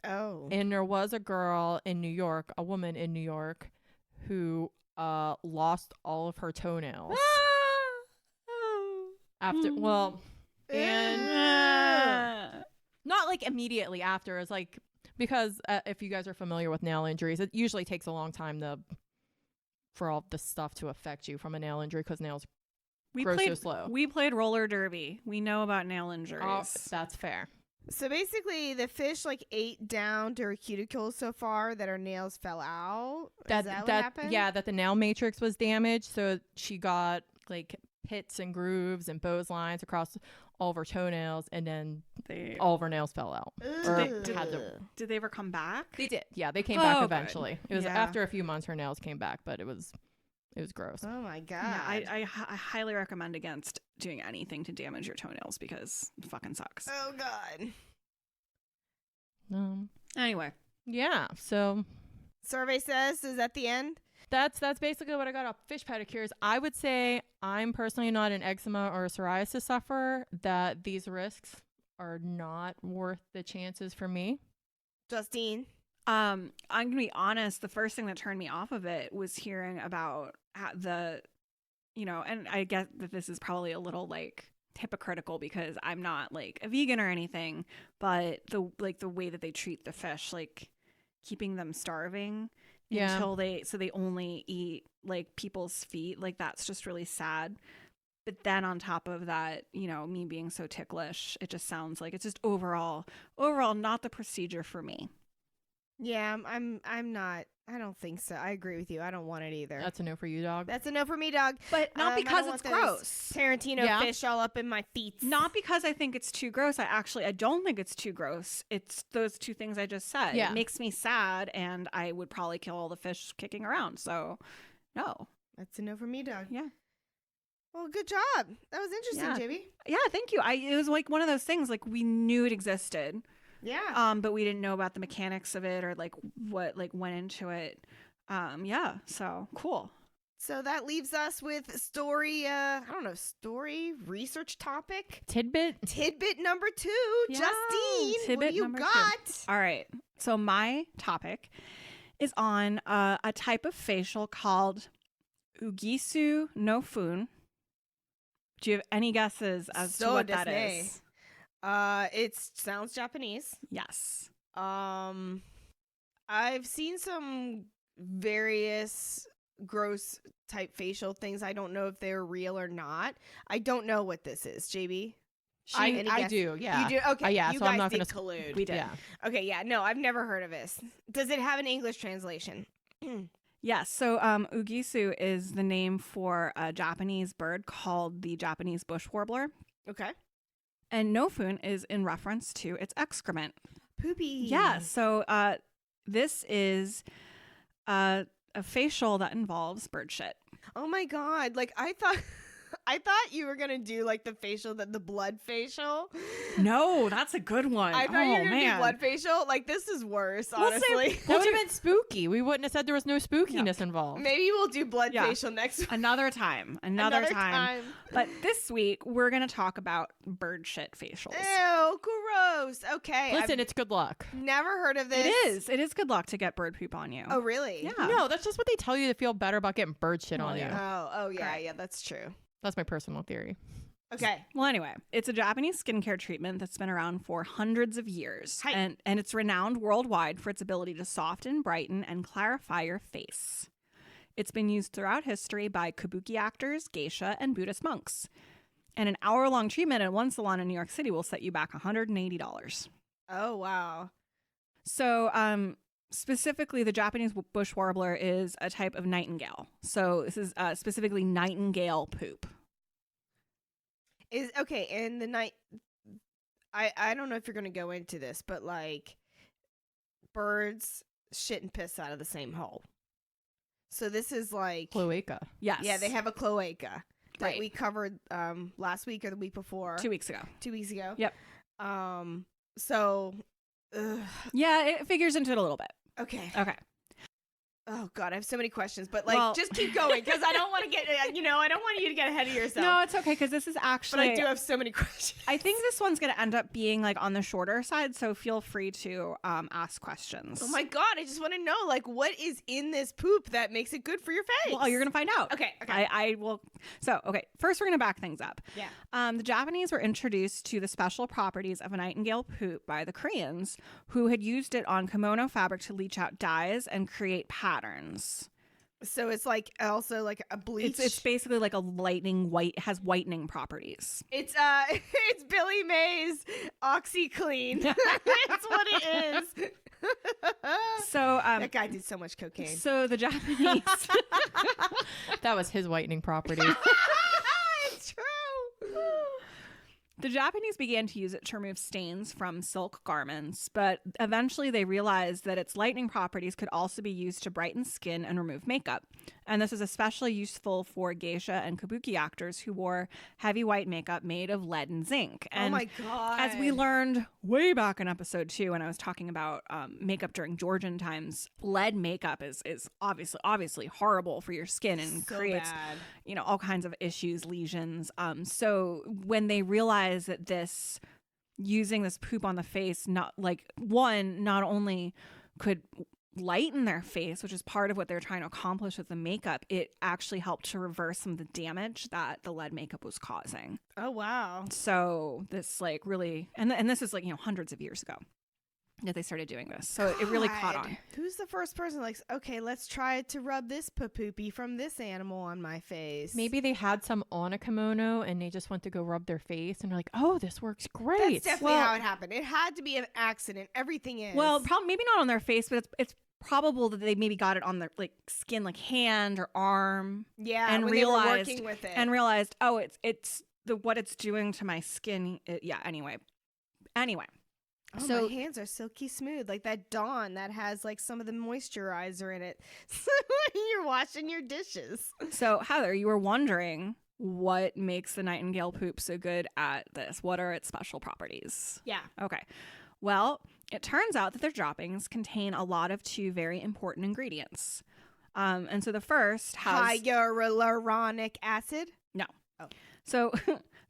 Speaker 1: Oh.
Speaker 2: And there was a girl in New York, a woman in New York, who lost all of her toenails after. Well, and not like immediately after. It's like because if you guys are familiar with nail injuries, it usually takes a long time for all the stuff to affect you from a nail injury because nails grow so slow.
Speaker 3: We played roller derby. We know about nail injuries.
Speaker 2: Oh, that's fair.
Speaker 1: So basically, the fish like ate down to her cuticles so far that her nails fell out. Is that what happened?
Speaker 2: Yeah, that the nail matrix was damaged, so she got like pits and grooves and Bowes lines across all of her toenails, and then all of her nails fell out. Or
Speaker 1: Ugh.
Speaker 2: had to-
Speaker 3: Did they ever come back?
Speaker 2: They did. Yeah, they came back
Speaker 3: good.
Speaker 2: eventually. It was
Speaker 1: Yeah.
Speaker 2: after a few months her nails came back, but it was gross.
Speaker 1: Oh my god.
Speaker 3: Yeah, I highly recommend against doing anything to damage your toenails because it fucking sucks.
Speaker 1: Oh god.
Speaker 3: Anyway,
Speaker 2: Yeah, so
Speaker 1: Survey says is at the end.
Speaker 2: that's basically what I got off fish pedicures. I would say I'm personally not an eczema or a psoriasis sufferer, that these risks are not worth the chances for me.
Speaker 1: Justine.
Speaker 3: I'm gonna be honest. The first thing that turned me off of it was hearing about and I guess that this is probably a little like hypocritical because I'm not like a vegan or anything, but the way that they treat the fish, like keeping them starving until they only eat like people's feet, like that's just really sad. But then on top of that, me being so ticklish, it just sounds like it's just overall not the procedure for me.
Speaker 1: Yeah, I'm not. I don't think so. I agree with you. I don't want it either.
Speaker 2: That's a no for you, dog.
Speaker 1: That's a no for me, dog.
Speaker 3: But not because
Speaker 1: I
Speaker 3: it's
Speaker 1: don't want those
Speaker 3: gross.
Speaker 1: Tarantino fish all up in my feet.
Speaker 3: Not because I think it's too gross. I don't think it's too gross. It's those two things I just said.
Speaker 2: Yeah.
Speaker 3: It makes me sad, and I would probably kill all the fish kicking around. So, no.
Speaker 1: That's a no for me, dog.
Speaker 3: Yeah.
Speaker 1: Well, good job. That was interesting, JB.
Speaker 3: Yeah, thank you. It was like one of those things, like we knew it existed.
Speaker 1: Yeah.
Speaker 3: But we didn't know about the mechanics of it or like what like went into it. Yeah. So cool.
Speaker 1: So that leaves us with story research topic.
Speaker 2: Tidbit
Speaker 1: number 2.
Speaker 3: Yeah,
Speaker 1: Justine,
Speaker 3: tidbit
Speaker 1: what do you
Speaker 3: number
Speaker 1: got?
Speaker 3: 2. All right. So my topic is on a type of facial called Ugisu no Fun. Do you have any guesses as to what that is?
Speaker 1: It sounds Japanese.
Speaker 3: Yes.
Speaker 1: I've seen some various gross type facial things. I don't know if they're real or not. I don't know what this is, JB.
Speaker 2: I do, yeah.
Speaker 1: You do? Okay.
Speaker 2: Yeah,
Speaker 1: you
Speaker 2: so
Speaker 1: guys
Speaker 2: I'm not
Speaker 1: did
Speaker 2: gonna
Speaker 1: collude.
Speaker 3: We did.
Speaker 2: Yeah.
Speaker 1: Okay, yeah. No, I've never heard of this. Does it have an English translation?
Speaker 3: Yes. So Ugisu is the name for a Japanese bird called the Japanese bush warbler.
Speaker 1: Okay.
Speaker 3: And nofun is in reference to its excrement.
Speaker 1: Poopy.
Speaker 3: Yeah. So this is a facial that involves bird shit.
Speaker 1: Oh my God. Like I thought you were gonna do like the facial, the blood facial.
Speaker 3: No, that's a good one.
Speaker 1: I thought you were gonna do blood facial. Like this is worse, honestly.
Speaker 2: That would have been spooky. We wouldn't have said there was no spookiness involved.
Speaker 1: Maybe we'll do blood facial next week.
Speaker 3: Another time. Another time. But this week we're gonna talk about bird shit facials.
Speaker 1: Ew, gross. Okay.
Speaker 2: Listen, it's good luck.
Speaker 1: Never heard of this.
Speaker 3: It is good luck to get bird poop on you.
Speaker 1: Oh really?
Speaker 3: Yeah.
Speaker 2: No, that's just what they tell you to feel better about getting bird shit on you.
Speaker 1: Oh yeah,
Speaker 3: Correct.
Speaker 1: yeah, that's true.
Speaker 2: That's my personal theory.
Speaker 1: Okay.
Speaker 3: Well, anyway, it's a Japanese skincare treatment that's been around for hundreds of years.
Speaker 1: Hi.
Speaker 3: And it's renowned worldwide for its ability to soften, brighten, and clarify your face. It's been used throughout history by kabuki actors, geisha, and Buddhist monks. And an hour-long treatment at one salon in New York City will set you back $180.
Speaker 1: Oh wow.
Speaker 3: So, specifically, the Japanese bush warbler is a type of nightingale. So this is specifically nightingale poop.
Speaker 1: Is okay, and the night I don't know if you're gonna go into this, but like birds shit and piss out of the same hole. So this is like
Speaker 2: Cloaca.
Speaker 3: Yes.
Speaker 1: Yeah, they have a cloaca that
Speaker 3: Right.
Speaker 1: we covered last week or the week before.
Speaker 3: 2 weeks ago.
Speaker 1: 2 weeks ago.
Speaker 3: Yep.
Speaker 1: So
Speaker 3: Yeah, it figures into it a little bit.
Speaker 1: okay.
Speaker 3: Okay.
Speaker 1: Oh God, I have so many questions, but like,
Speaker 3: Well-
Speaker 1: just keep going because I don't want to get, I don't want you to get ahead of yourself.
Speaker 3: No, it's okay because this is
Speaker 1: but
Speaker 3: actually.
Speaker 1: I do have so many questions.
Speaker 3: I think this one's going to end up being like on the shorter side, so feel free to ask questions.
Speaker 1: Oh my God, I just want to know like what is in this poop that makes it good for your face.
Speaker 3: Well, you're going to find out.
Speaker 1: Okay.
Speaker 3: I will. So, okay. First, we're going to back things up.
Speaker 1: Yeah.
Speaker 3: The Japanese were introduced to the special properties of a nightingale poop by the Koreans, who had used it on kimono fabric to leach out dyes and create patterns.
Speaker 1: So it's like also like a bleach.
Speaker 3: It's basically like a lightning white, has whitening properties.
Speaker 1: It's it's Billy Mays OxyClean. That's what it is.
Speaker 3: So
Speaker 1: that guy did so much cocaine.
Speaker 3: So the Japanese.
Speaker 2: That was his whitening property.
Speaker 1: It's true.
Speaker 3: The Japanese began to use it to remove stains from silk garments, but eventually they realized that its lightning properties could also be used to brighten skin and remove makeup. And this is especially useful for geisha and kabuki actors who wore heavy white makeup made of lead and zinc. And
Speaker 1: oh my God.
Speaker 3: as we learned way back in episode 2 when I was talking about makeup during Georgian times, lead makeup is obviously horrible for your skin and
Speaker 1: so
Speaker 3: creates
Speaker 1: bad.
Speaker 3: all kinds of issues, lesions. So when they realized that using this poop on the face, not only could lighten their face, which is part of what they're trying to accomplish with the makeup, it actually helped to reverse some of the damage that the lead makeup was causing.
Speaker 1: Oh, wow.
Speaker 3: So this like really, and this is like, you know, hundreds of years ago that they started doing this. So it really caught on.
Speaker 1: Who's the first person like, okay, let's try to rub this poopy from this animal on my face?
Speaker 2: Maybe they had some on a kimono and they just went to go rub their face and they're like, oh, this works great.
Speaker 1: That's definitely how it happened. It had to be an accident. Everything is.
Speaker 3: Well, maybe not on their face, but it's probable that they maybe got it on their like skin, like hand or arm.
Speaker 1: Yeah,
Speaker 3: and
Speaker 1: when
Speaker 3: realized
Speaker 1: they were working with it.
Speaker 3: and realized, oh, it's what it's doing to my skin. Anyway.
Speaker 1: Oh,
Speaker 3: So
Speaker 1: my hands are silky smooth, like that Dawn that has like some of the moisturizer in it. So when you're washing your dishes.
Speaker 3: So Heather, you were wondering what makes the nightingale poop so good at this. What are its special properties?
Speaker 1: Yeah.
Speaker 3: Okay. Well, it turns out that their droppings contain a lot of two very important ingredients. And so the first has
Speaker 1: Hyaluronic acid.
Speaker 3: no.
Speaker 1: Oh.
Speaker 3: So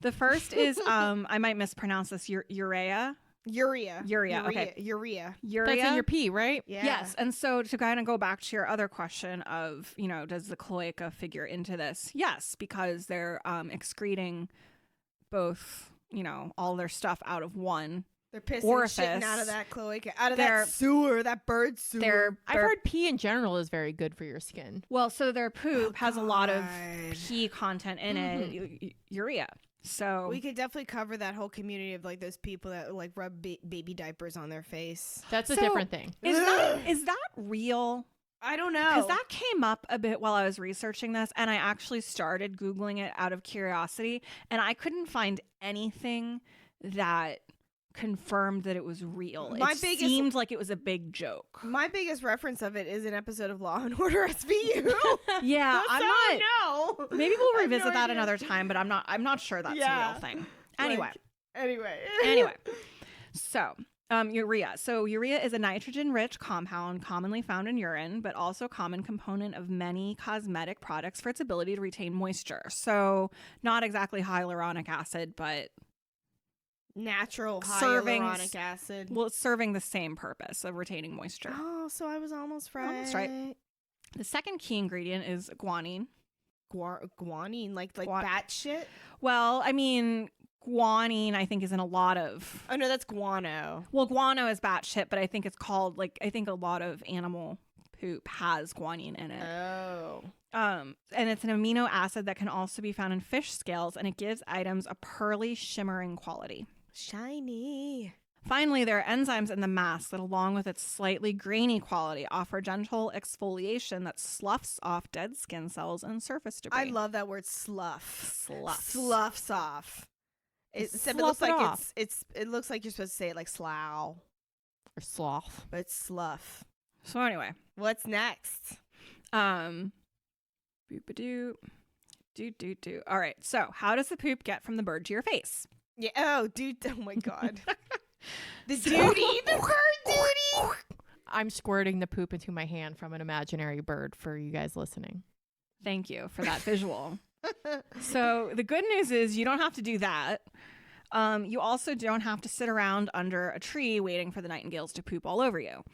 Speaker 3: the first is I might mispronounce this, urea.
Speaker 1: Urea.
Speaker 3: Okay.
Speaker 1: Urea.
Speaker 3: Urea.
Speaker 2: That's in your pee, right?
Speaker 1: Yeah.
Speaker 3: Yes. And so to kind of go back to your other question of, you know, does the cloaca figure into this? Yes, because they're excreting both, you know, all their stuff out of one
Speaker 1: They're pissing
Speaker 3: orifice.
Speaker 1: shitting out of that cloaca, out of
Speaker 3: They're-
Speaker 1: that sewer, that bird sewer.
Speaker 2: I've heard pee in general is very good for your skin.
Speaker 3: Well, so their poop has a lot of
Speaker 1: God.
Speaker 3: pee content in it, urea. So
Speaker 1: We could definitely cover that whole community of like those people that like rub baby diapers on their face.
Speaker 2: That's a
Speaker 3: So-
Speaker 2: different thing.
Speaker 3: is that real?
Speaker 1: I don't know.
Speaker 3: Because that came up a bit while I was researching this, and I actually started Googling it out of curiosity, and I couldn't find anything that confirmed that it was real. It seemed like it was a big joke.
Speaker 1: My biggest reference of it is an episode of Law and Order SVU.
Speaker 3: Yeah,
Speaker 1: That's
Speaker 3: I'm
Speaker 1: how
Speaker 3: not.
Speaker 1: I know.
Speaker 3: Maybe we'll
Speaker 1: I have no
Speaker 3: revisit that
Speaker 1: idea.
Speaker 3: another time, but I'm not sure that's a
Speaker 1: Yeah.
Speaker 3: real thing. Anyway.
Speaker 1: Anyway.
Speaker 3: So urea. So urea is a nitrogen-rich compound commonly found in urine, but also a common component of many cosmetic products for its ability to retain moisture. So not exactly hyaluronic acid, but
Speaker 1: Natural
Speaker 3: Serving-
Speaker 1: hyaluronic acid.
Speaker 3: well, it's serving the same purpose of retaining moisture.
Speaker 1: Oh, so I was almost right.
Speaker 3: Almost right. The second key ingredient is guanine.
Speaker 1: Guanine, like
Speaker 3: Guan-
Speaker 1: bat shit.
Speaker 3: Well, I mean, guanine, I think, is in a lot of.
Speaker 1: Oh no, that's guano.
Speaker 3: Well, guano is batshit, but I think it's called I think a lot of animal poop has guanine in it.
Speaker 1: Oh.
Speaker 3: And it's an amino acid that can also be found in fish scales, and it gives items a pearly, shimmering quality.
Speaker 1: Shiny.
Speaker 3: Finally, there are enzymes in the mass that, along with its slightly grainy quality, offer gentle exfoliation that sloughs off dead skin cells and surface debris.
Speaker 1: I love that word slough.
Speaker 3: Sloughs.
Speaker 1: Sloughs off. It
Speaker 2: Slough
Speaker 1: looks
Speaker 2: it
Speaker 1: like
Speaker 2: off.
Speaker 1: it looks like you're supposed to say it like slough,
Speaker 2: Or sloth.
Speaker 1: but it's slough.
Speaker 3: So anyway,
Speaker 1: What's next?
Speaker 3: boop-a-doo, do. All right. So, how does the poop get from the bird to your face?
Speaker 1: Yeah. Oh, dude. Oh my God. The duty. The bird duty.
Speaker 2: I'm squirting the poop into my hand from an imaginary bird for you guys listening.
Speaker 3: Thank you for that visual. So the good news is you don't have to do that. You also don't have to sit around under a tree waiting for the nightingales to poop all over you.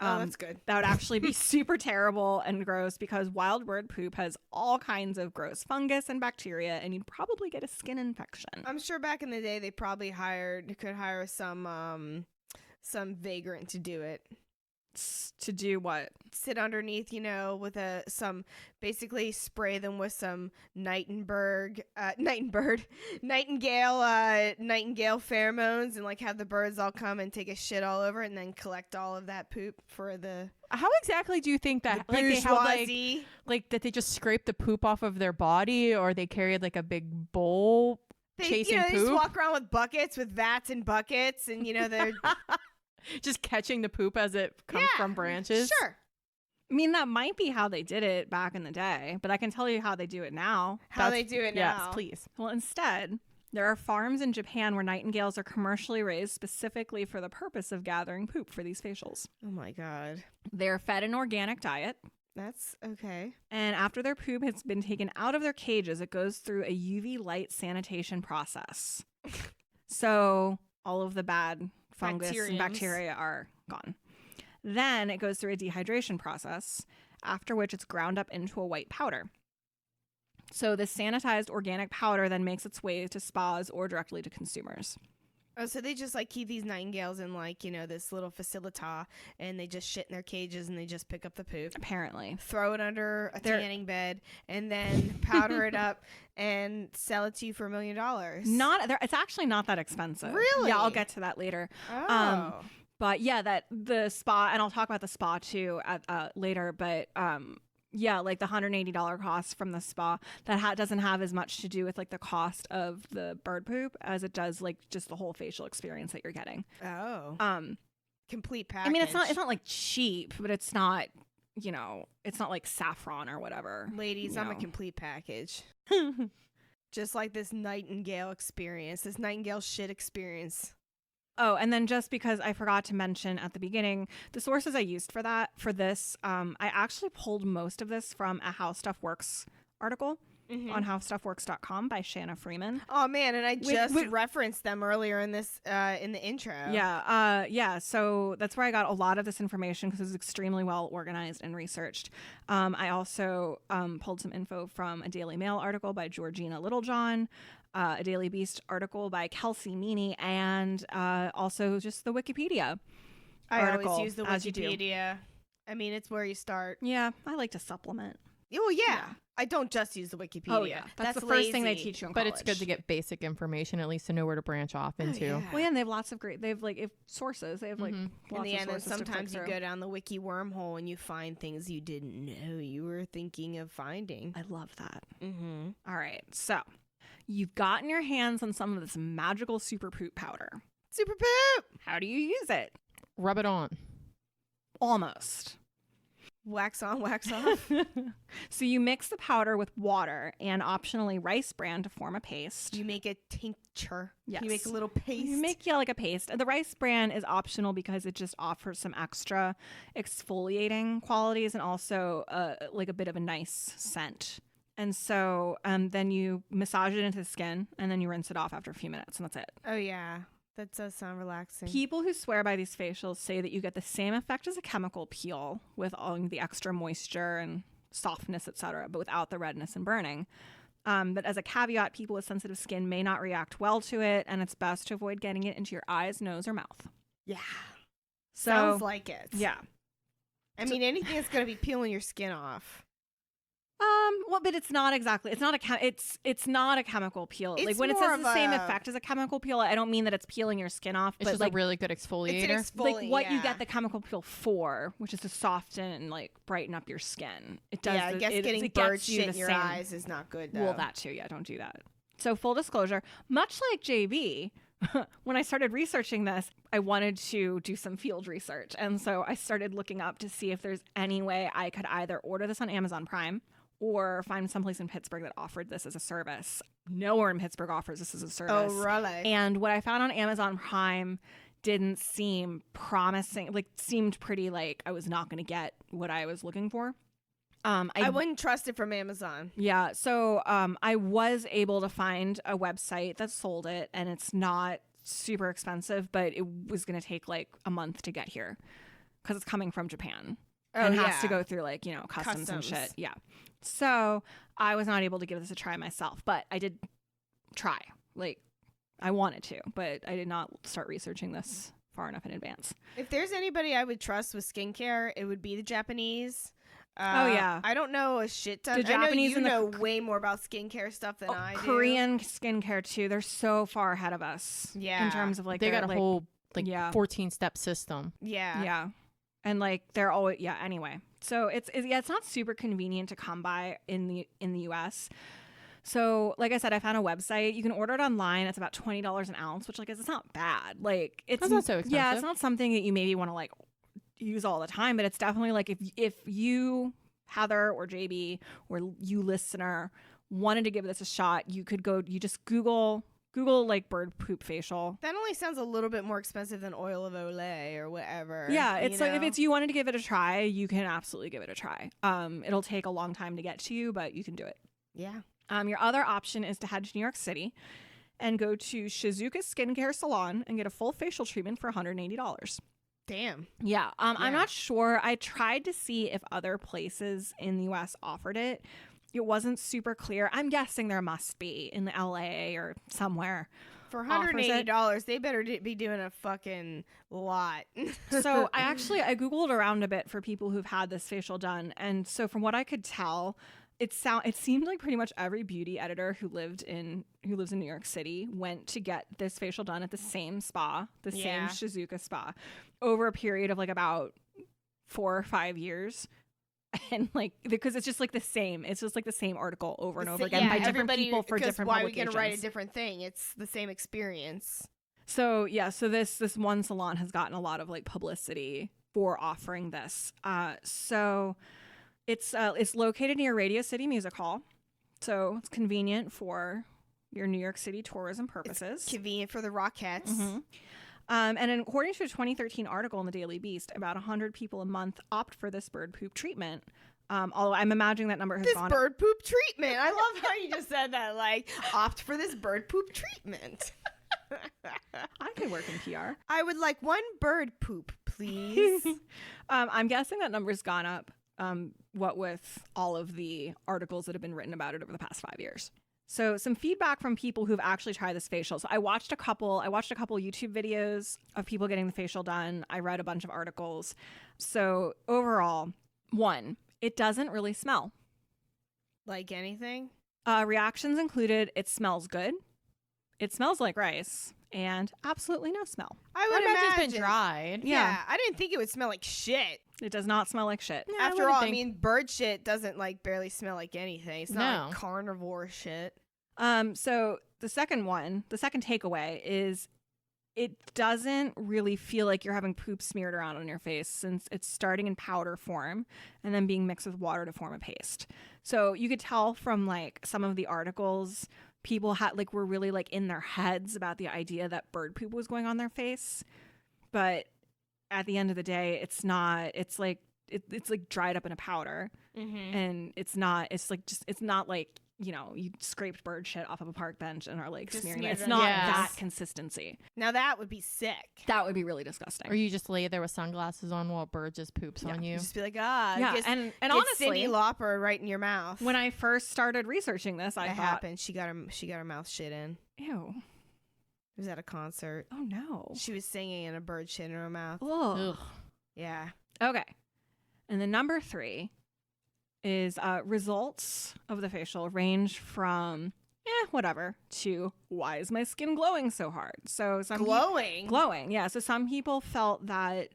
Speaker 1: Oh, that's good.
Speaker 3: That would actually be super terrible and gross because wild bird poop has all kinds of gross fungus and bacteria, and you'd probably get a skin infection.
Speaker 1: I'm sure back in the day they probably could hire some vagrant to do it.
Speaker 3: To do what?
Speaker 1: Sit underneath, with basically spray them with some nightingale pheromones, and like have the birds all come and take a shit all over, and then collect all of that poop for the
Speaker 2: How exactly do you think that
Speaker 1: the
Speaker 2: like they have
Speaker 1: bourgeoisie.
Speaker 2: like that they just scrape the poop off of their body, or they carried like a big bowl chasing
Speaker 1: they just
Speaker 2: poop?
Speaker 1: walk around with buckets, with vats and buckets, and they're
Speaker 2: Just catching the poop as it comes from branches?
Speaker 1: Sure.
Speaker 3: I mean, that might be how they did it back in the day, but I can tell you how they do it now.
Speaker 1: How they do it now.
Speaker 2: Yes, please.
Speaker 3: Well, instead, there are farms in Japan where nightingales are commercially raised specifically for the purpose of gathering poop for these facials.
Speaker 1: Oh my God.
Speaker 3: They're fed an organic diet,
Speaker 1: That's okay.
Speaker 3: and after their poop has been taken out of their cages, it goes through a UV light sanitation process. So all of the bad fungus and
Speaker 1: Bacteriums.
Speaker 3: bacteria are gone. Then it goes through a dehydration process, after which it's ground up into a white powder. So this sanitized organic powder then makes its way to spas or directly to consumers.
Speaker 1: Oh, so they just like keep these nightingales in like, this little facilita, and they just shit in their cages and they just pick up the poop,
Speaker 3: Apparently.
Speaker 1: throw it under a tanning bed, and then powder it up and sell it to you for $1 million.
Speaker 3: It's actually not that expensive.
Speaker 1: Really?
Speaker 3: Yeah, I'll get to that later.
Speaker 1: Oh.
Speaker 3: But yeah, that the spa, and I'll talk about the spa too later, but yeah, like the $180 cost from the spa, that doesn't have as much to do with like the cost of the bird poop as it does like just the whole facial experience that you're getting.
Speaker 1: Oh. Complete package.
Speaker 3: I mean, it's not like cheap, but it's not, it's not like saffron or whatever.
Speaker 1: Ladies, I'm a complete package. Just like this nightingale experience, this nightingale shit experience.
Speaker 3: Oh, and then just because I forgot to mention at the beginning, the sources I used for this, I actually pulled most of this from a How Stuff Works article on howstuffworks.com by Shanna Freeman.
Speaker 1: Oh man, and I just referenced them earlier in this in the intro.
Speaker 3: Yeah. So that's where I got a lot of this information because it was extremely well organized and researched. I also pulled some info from a Daily Mail article by Georgina Littlejohn, a Daily Beast article by Kelsey Meany, and also just the Wikipedia article.
Speaker 1: I always use the Wikipedia. I mean, it's where you start.
Speaker 3: Yeah, I like to supplement.
Speaker 1: Oh, yeah. I don't just use the Wikipedia.
Speaker 3: Oh, yeah. That's the first thing they teach you in college.
Speaker 2: But it's good to get basic information, at least to know where to branch off into.
Speaker 1: Yeah.
Speaker 3: Well, yeah, and they have lots of sources. They have like lots
Speaker 1: in the
Speaker 3: of
Speaker 1: end,
Speaker 3: sources
Speaker 1: sometimes
Speaker 3: to
Speaker 1: you
Speaker 3: click
Speaker 1: go down the wiki wormhole and you find things you didn't know you were thinking of finding.
Speaker 3: I love that.
Speaker 1: Mm-hmm.
Speaker 3: All right. So you've gotten your hands on some of this magical super poop powder.
Speaker 1: Super poop!
Speaker 3: How do you use it?
Speaker 2: Rub it on.
Speaker 3: Almost.
Speaker 1: Wax on, wax off.
Speaker 3: So you mix the powder with water and optionally rice bran to form a paste.
Speaker 1: You make a tincture.
Speaker 3: Yes.
Speaker 1: You make a little paste.
Speaker 3: You make like a paste. The rice bran is optional because it just offers some extra exfoliating qualities and also like a bit of a nice scent. And so then you massage it into the skin and then you rinse it off after a few minutes and that's it.
Speaker 1: Oh, yeah. That does sound relaxing.
Speaker 3: People who swear by these facials say that you get the same effect as a chemical peel with all the extra moisture and softness, etc., but without the redness and burning. But as a caveat, people with sensitive skin may not react well to it, and it's best to avoid getting it into your eyes, nose, or mouth.
Speaker 1: Yeah.
Speaker 3: So,
Speaker 1: sounds like it.
Speaker 3: Yeah.
Speaker 1: I mean, anything that's going to be peeling your skin off.
Speaker 3: Well, but it's not exactly. It's not a chemical peel.
Speaker 1: It's
Speaker 3: like when it
Speaker 1: more
Speaker 3: says the same effect as a chemical peel, I don't mean that it's peeling your skin off.
Speaker 2: It's
Speaker 3: but
Speaker 2: just
Speaker 3: like
Speaker 2: a really good exfoliator.
Speaker 1: It's an
Speaker 3: like what you get the chemical peel for, which is to soften and like brighten up your skin. It does.
Speaker 1: Yeah, I guess getting
Speaker 3: it
Speaker 1: bird
Speaker 3: gets you
Speaker 1: shit in
Speaker 3: the
Speaker 1: your
Speaker 3: same-
Speaker 1: eyes is not good, though.
Speaker 3: Well, that too. Yeah, don't do that. So full disclosure, much like JB, when I started researching this, I wanted to do some field research, and so I started looking up to see if there's any way I could either order this on Amazon Prime or find someplace in Pittsburgh that offered this as a service. Nowhere in Pittsburgh offers this as a service.
Speaker 1: Oh, really?
Speaker 3: And what I found on Amazon Prime didn't seem promising, like seemed pretty like I was not going to get what I was looking for.
Speaker 1: I wouldn't trust it from Amazon.
Speaker 3: Yeah. So I was able to find a website that sold it, and it's not super expensive, but it was going to take like a month to get here because it's coming from Japan. And has to go through like, customs and shit. Yeah. So I was not able to give this a try myself, but I did try. Like I wanted to, but I did not start researching this far enough in advance.
Speaker 1: If there's anybody I would trust with skincare, it would be the Japanese.
Speaker 3: Oh, yeah.
Speaker 1: I don't know a shit ton.
Speaker 3: The Japanese
Speaker 1: I know
Speaker 3: and
Speaker 1: know way more about skincare stuff than I do.
Speaker 3: Korean skincare too. They're so far ahead of us.
Speaker 1: Yeah.
Speaker 3: In terms of like
Speaker 2: They got a
Speaker 3: like,
Speaker 2: whole 14-step system.
Speaker 1: Yeah.
Speaker 3: Yeah. And like they're always anyway. So it's not super convenient to come by in the US. So like I said, I found a website. You can order it online. It's about $20 an ounce, which like it's not bad. Like it's
Speaker 2: not so expensive.
Speaker 3: Yeah, it's not something that you maybe want to like use all the time, but it's definitely like if you, Heather or JB or you listener, wanted to give this a shot, you just Google like bird poop facial.
Speaker 1: That only sounds a little bit more expensive than oil of Olay or whatever.
Speaker 3: Yeah, it's like if you wanted to give it a try, you can absolutely give it a try. It'll take a long time to get to you, but you can do it.
Speaker 1: Yeah.
Speaker 3: Your other option is to head to New York City and go to Shizuka Skincare Salon and get a full facial treatment for $180.
Speaker 1: Damn.
Speaker 3: Yeah.
Speaker 1: Yeah.
Speaker 3: I'm not sure. I tried to see if other places in the US offered it. It wasn't super clear. I'm guessing there must be in LA or somewhere.
Speaker 1: For
Speaker 3: Offers it.
Speaker 1: $180, they better be doing a fucking lot.
Speaker 3: So I Googled around a bit for people who've had this facial done. And so from what I could tell, it seemed like pretty much every beauty editor who lives in New York City went to get this facial done at the same spa, the same Shizuka spa, over a period of like about 4 or 5 years. And like, because it's just like the same, it's just like the same article over and over again by different people for different
Speaker 1: why
Speaker 3: publications.
Speaker 1: Why are we gonna write a different thing? It's the same experience.
Speaker 3: So yeah, so this one salon has gotten a lot of like publicity for offering this. So it's located near Radio City Music Hall, so it's convenient for your New York City tourism purposes.
Speaker 1: It's convenient for the Rockettes.
Speaker 3: Mm-hmm. And according to a 2013 article in the Daily Beast, about 100 people a month opt for this bird poop treatment. Although I'm imagining that number has gone up.
Speaker 1: This bird poop treatment. I love how you just said that. Like, opt for this bird poop treatment.
Speaker 3: I could work in PR.
Speaker 1: I would like one bird poop, please.
Speaker 3: I'm guessing that number's gone up. What with all of the articles that have been written about it over the past 5 years. So some feedback from people who've actually tried this facial. So I watched a couple YouTube videos of people getting the facial done. I read a bunch of articles. So overall, 1, it doesn't really smell.
Speaker 1: Like anything?
Speaker 3: Reactions included, it smells good, it smells like rice, and absolutely no smell.
Speaker 1: I would imagine
Speaker 2: it's been dried.
Speaker 1: Yeah, I didn't think it would smell like shit.
Speaker 3: It does not smell like shit.
Speaker 2: Yeah,
Speaker 1: After all, I mean, bird shit doesn't like barely smell like anything. It's not like
Speaker 2: No.
Speaker 1: carnivore shit.
Speaker 3: So the second takeaway is it doesn't really feel like you're having poop smeared around on your face, since it's starting in powder form and then being mixed with water to form a paste. So you could tell from like some of the articles, people were really like in their heads about the idea that bird poop was going on their face. But at the end of the day, it's not. It's like dried up in a powder, and it's not like, you know, you scraped bird shit off of a park bench and are like
Speaker 1: Just
Speaker 3: smearing
Speaker 1: smeared
Speaker 3: it. It's
Speaker 1: it
Speaker 3: not
Speaker 1: on
Speaker 2: your
Speaker 3: that
Speaker 2: face.
Speaker 3: consistency.
Speaker 1: Now that would be sick.
Speaker 3: That would be really disgusting.
Speaker 2: Or you just lay there with sunglasses on while a bird just poops on you.
Speaker 1: Just be like,
Speaker 3: yeah,
Speaker 1: get,
Speaker 3: and
Speaker 1: get
Speaker 3: honestly,
Speaker 1: Cyndi Lauper right in your mouth.
Speaker 3: when I first started researching this, I
Speaker 1: that
Speaker 3: thought,
Speaker 1: happened, she got her mouth shit in.
Speaker 3: ew,
Speaker 1: It was at a concert.
Speaker 3: oh no.
Speaker 1: She was singing and a bird shit in her mouth.
Speaker 3: Ugh.
Speaker 2: Ugh.
Speaker 1: Yeah.
Speaker 3: Okay. And then number 3 is results of the facial range from whatever to why is my skin glowing so hard? So some glowing. Yeah. So some people felt that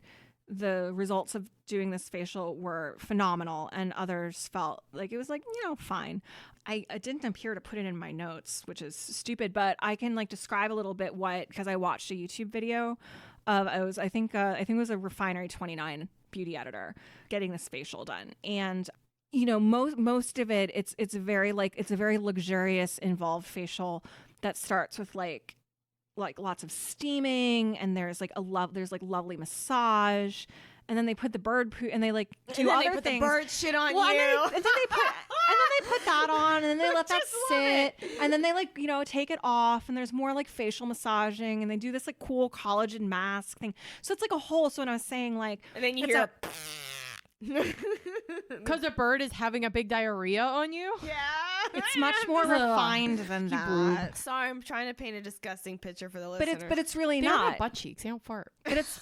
Speaker 3: the results of doing this facial were phenomenal, and others felt like it was like, you know, fine. I didn't appear to put it in my notes, which is stupid, but I can like describe a little bit because I watched a YouTube video of I think it was a Refinery 29 beauty editor getting this facial done, and you know, most of it, it's a very luxurious, involved facial that starts with like lots of steaming, and there's lovely massage, and then they put the bird poo, and they like do other
Speaker 1: they put
Speaker 3: things.
Speaker 1: The bird shit on you.
Speaker 3: And then they put that on, and then they let that sit, and then they like, you know, take it off, and there's more like facial massaging, and they do this like cool collagen mask thing. So it's like a whole. So when I was saying like,
Speaker 1: and then you
Speaker 3: it's
Speaker 1: hear
Speaker 2: Because the bird is having a big diarrhea on you?
Speaker 1: Yeah.
Speaker 3: it's much more refined than that.
Speaker 1: Sorry, I'm trying to paint a disgusting picture for the
Speaker 3: But
Speaker 1: listeners.
Speaker 3: it's really
Speaker 2: They don't
Speaker 3: not.
Speaker 2: have butt cheeks. They don't fart.
Speaker 3: But it's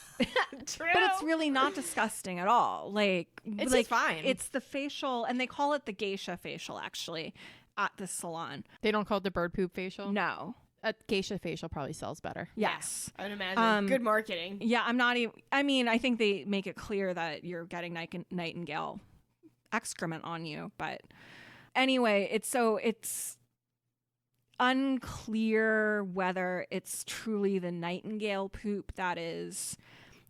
Speaker 1: True.
Speaker 3: but it's really not disgusting at all. Like
Speaker 2: It's
Speaker 3: like
Speaker 2: just fine.
Speaker 3: It's the facial, and they call it the geisha facial actually at this salon.
Speaker 2: They don't call it the bird poop facial?
Speaker 3: No.
Speaker 2: A geisha facial probably sells better.
Speaker 3: Yes.
Speaker 1: I would imagine. Good marketing.
Speaker 3: Yeah, I'm not even. I mean, I think they make it clear that you're getting nightingale excrement on you, but anyway, it's unclear whether it's truly the nightingale poop that is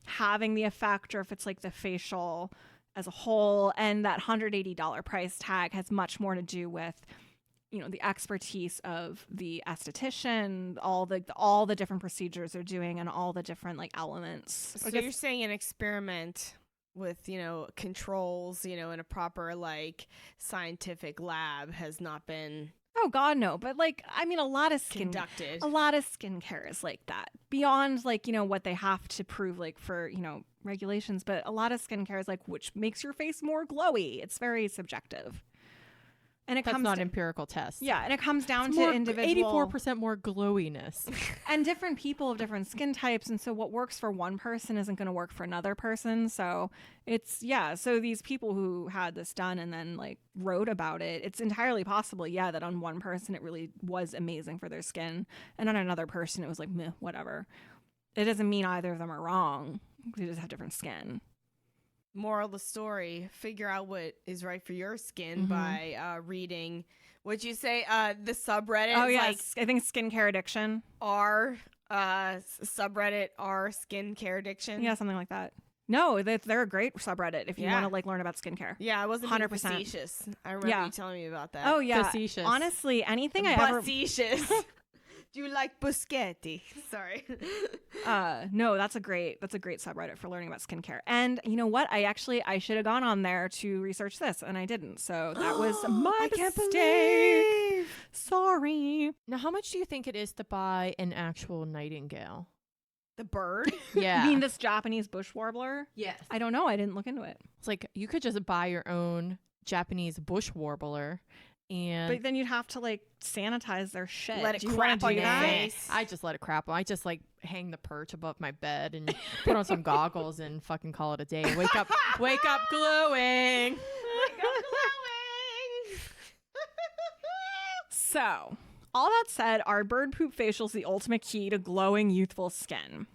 Speaker 3: having the effect, or if it's like the facial as a whole. And that $180 price tag has much more to do with, you know, the expertise of the esthetician, all the different procedures they're doing, and all the different like elements.
Speaker 1: So you're saying an experiment with, you know, controls, you know, in a proper like scientific lab has not been
Speaker 3: Oh God, no. But like, I mean, a lot of
Speaker 1: conducted.
Speaker 3: skincare is like that. Beyond like, you know, what they have to prove, like for, you know, regulations, but a lot of skincare is like which makes your face more glowy. It's very subjective. And it
Speaker 2: That's
Speaker 3: comes
Speaker 2: not
Speaker 3: to,
Speaker 2: empirical test.
Speaker 3: yeah, and it comes down
Speaker 2: It's
Speaker 3: to
Speaker 2: more,
Speaker 3: individual
Speaker 2: 84% more glowiness.
Speaker 3: and different people of different skin types, and so what works for one person isn't going to work for another person. So it's so these people who had this done and then like wrote about it, it's entirely possible that on one person it really was amazing for their skin, and on another person it was like meh, whatever. It doesn't mean either of them are wrong. They just have different skin.
Speaker 1: Moral of the story: figure out what is right for your skin by reading. What'd you say? The subreddit.
Speaker 3: Oh yes, I think it's skincare addiction.
Speaker 1: R subreddit r skincare addiction.
Speaker 3: Yeah, something like that. No, they're a great subreddit if you want to like learn about skincare.
Speaker 1: Yeah, I wasn't
Speaker 3: 100%.
Speaker 1: facetious. I remember you telling me about that.
Speaker 3: Oh yeah,
Speaker 2: Facetious.
Speaker 3: Honestly, anything I ever
Speaker 1: facetious. Do you like Buschetti? Sorry.
Speaker 3: No, that's a great subreddit for learning about skincare. And you know what? I should have gone on there to research this, and I didn't. So that was my mistake. Sorry.
Speaker 2: Now, how much do you think it is to buy an actual nightingale?
Speaker 1: The bird?
Speaker 2: Yeah.
Speaker 3: You mean this Japanese bush warbler?
Speaker 2: Yes.
Speaker 3: I don't know. I didn't look into it.
Speaker 2: It's like you could just buy your own Japanese bush warbler.
Speaker 3: But then you'd have to like sanitize their shit.
Speaker 1: Let it
Speaker 3: do you
Speaker 1: crap
Speaker 3: wanna
Speaker 1: on
Speaker 3: do
Speaker 1: your
Speaker 3: that?
Speaker 1: face.
Speaker 2: I just let it crap on. I just like hang the perch above my bed and put on some goggles and fucking call it a day. Wake up glowing.
Speaker 3: So, all that said, are bird poop facials the ultimate key to glowing youthful skin?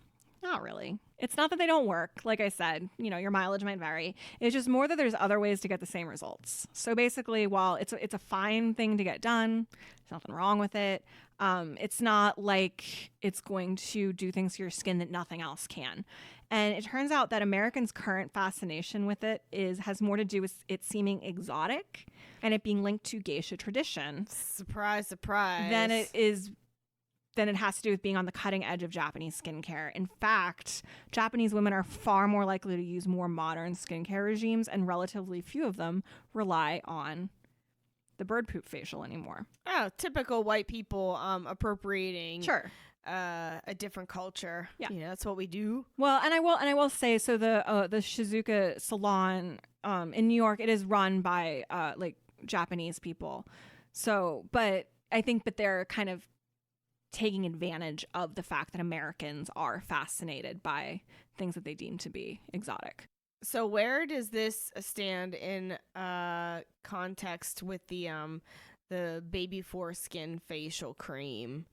Speaker 3: Not really. It's not that they don't work. Like I said, your mileage might vary. It's just more that there's other ways to get the same results. So basically, while it's a fine thing to get done, there's nothing wrong with it. It's not like it's going to do things to your skin that nothing else can. And it turns out that Americans' current fascination with it has more to do with it seeming exotic and it being linked to geisha tradition.
Speaker 1: Surprise, surprise.
Speaker 3: Than it has to do with being on the cutting edge of Japanese skincare. In fact, Japanese women are far more likely to use more modern skincare regimes, and relatively few of them rely on the bird poop facial anymore.
Speaker 1: Oh, typical white people appropriating
Speaker 3: Sure.
Speaker 1: A different culture.
Speaker 3: Yeah.
Speaker 1: That's what we do.
Speaker 3: Well, and I will say, so the Shizuka salon in New York, it is run by like Japanese people. So, but they're kind of taking advantage of the fact that Americans are fascinated by things that they deem to be exotic.
Speaker 1: So where does this stand in context with the baby foreskin facial cream?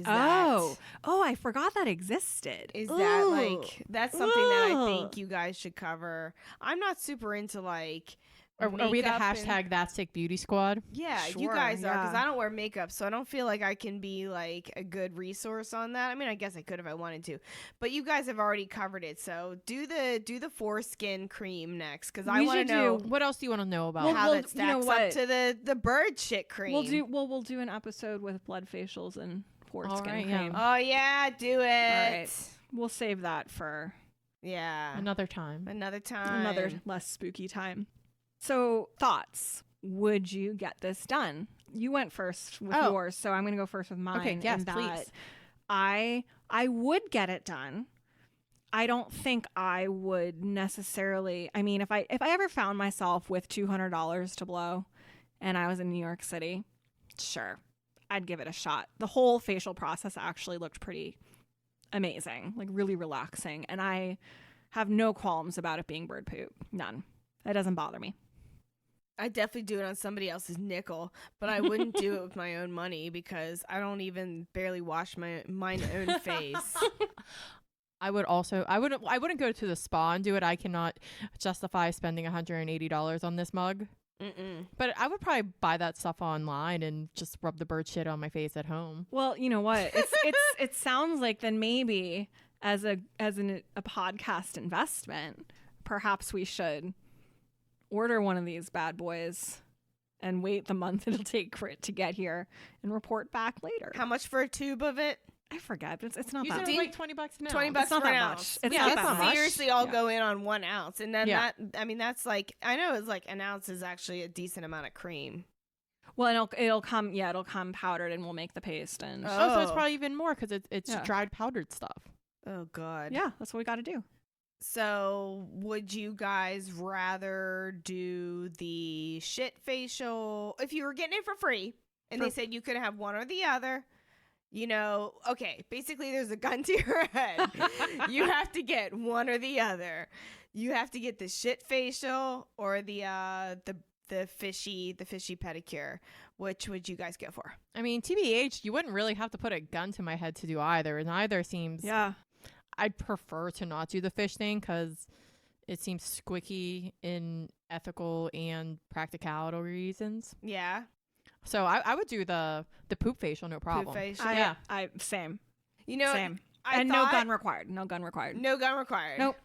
Speaker 3: Oh, I forgot that existed.
Speaker 1: Is that like that's something that I think you guys should cover? I'm not super into like.
Speaker 2: Are we the
Speaker 1: makeup
Speaker 2: hashtag That's Sick Beauty Squad?
Speaker 1: Yeah, you
Speaker 3: Sure,
Speaker 1: guys are, because
Speaker 3: yeah.
Speaker 1: I don't wear makeup, so I don't feel like I can be like a good resource on that. I mean, I guess I could if I wanted to, but you guys have already covered it. So do the foreskin cream next, because I
Speaker 3: We
Speaker 1: want
Speaker 3: should
Speaker 1: to know
Speaker 2: What else do you want to know about?
Speaker 1: how
Speaker 3: Well,
Speaker 1: that
Speaker 3: you know
Speaker 1: stacks
Speaker 3: what?
Speaker 1: up to the bird shit cream.
Speaker 3: We'll do an episode with blood facials and foreskin
Speaker 2: right,
Speaker 3: cream.
Speaker 2: yeah.
Speaker 1: Oh yeah, do it.
Speaker 3: All right. We'll save that for
Speaker 1: Yeah,
Speaker 2: Another time.
Speaker 1: another time.
Speaker 3: another less spooky time. So, thoughts. Would you get this done? You went first with yours, so I'm going to go first with mine.
Speaker 2: Okay, yes,
Speaker 3: in that
Speaker 2: please.
Speaker 3: I would get it done. I don't think I would necessarily. I mean, if I ever found myself with $200 to blow and I was in New York City, sure, I'd give it a shot. The whole facial process actually looked pretty amazing, like really relaxing, and I have no qualms about it being bird poop. None. That doesn't bother me.
Speaker 1: I definitely do it on somebody else's nickel, but I wouldn't do it with my own money because I don't even barely wash mine own face.
Speaker 2: I wouldn't go to the spa and do it. I cannot justify spending $180 on this mug.
Speaker 1: Mm-mm.
Speaker 2: But I would probably buy that stuff online and just rub the bird shit on my face at home.
Speaker 3: Well, you know what? It sounds like then maybe as a podcast investment, perhaps we should order one of these bad boys and wait the month it'll take for it to get here and report back later.
Speaker 1: How much for a tube of it?
Speaker 3: I forget, but it's not
Speaker 2: You
Speaker 3: that
Speaker 2: said it
Speaker 3: much.
Speaker 2: was like $20 an ounce.
Speaker 1: $20
Speaker 3: It's not
Speaker 1: for an
Speaker 3: that
Speaker 1: ounce.
Speaker 3: much. It's
Speaker 1: yeah,
Speaker 3: not
Speaker 1: it's
Speaker 3: that much.
Speaker 1: seriously all
Speaker 3: Yeah.
Speaker 1: go in on 1 ounce, and then
Speaker 2: Yeah.
Speaker 1: that's like, I know it's like an ounce is actually a decent amount of cream.
Speaker 3: Well, it'll come powdered and we'll make the paste and
Speaker 2: Oh, so it's
Speaker 1: Oh.
Speaker 2: probably even more because it's
Speaker 3: Yeah.
Speaker 2: dried powdered stuff.
Speaker 1: Oh God.
Speaker 3: yeah, that's what we got to do.
Speaker 1: So, would you guys rather do the shit facial if you were getting it for free and they said you could have one or the other? You know, okay, basically there's a gun to your head. You have to get one or the other. You have to get the shit facial or the fishy pedicure. Which would you guys go for?
Speaker 2: I mean, TBH, you wouldn't really have to put a gun to my head to do either. And either seems...
Speaker 3: Yeah.
Speaker 2: I'd prefer to not do the fish thing because it seems squicky in ethical and practicality reasons.
Speaker 1: Yeah.
Speaker 2: So I would do the poop facial, no problem.
Speaker 1: Poop facial.
Speaker 2: Yeah.
Speaker 3: I same.
Speaker 1: You know,
Speaker 3: Same.
Speaker 1: I
Speaker 3: And
Speaker 1: thought,
Speaker 3: no gun required. No gun required.
Speaker 1: No gun required.
Speaker 3: Nope.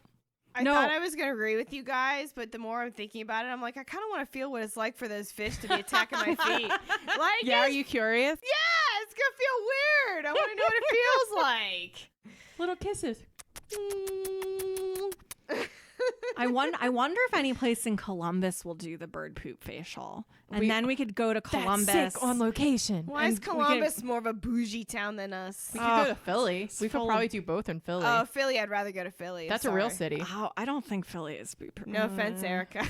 Speaker 1: I
Speaker 3: No.
Speaker 1: thought I was going to agree with you guys, but the more I'm thinking about it, I'm like, I kind of want to feel what it's like for those fish to be attacking my feet. Like,
Speaker 2: Yeah, are you curious?
Speaker 1: yeah, it's going to feel weird. I want to know what it feels like.
Speaker 2: Little kisses.
Speaker 3: I wonder if any place in Columbus will do the bird poop facial, and then we could go to Columbus
Speaker 2: That's sick on location.
Speaker 1: Why is
Speaker 3: And we could-
Speaker 1: Columbus more of a bougie town than us?
Speaker 2: We could go to Philly. We could
Speaker 3: full of-
Speaker 2: probably do both in Philly.
Speaker 1: Oh, Philly. I'd rather go to Philly.
Speaker 2: That's a real
Speaker 1: Sorry.
Speaker 2: city.
Speaker 3: Oh, I don't think Philly is.
Speaker 1: No offense, Erica.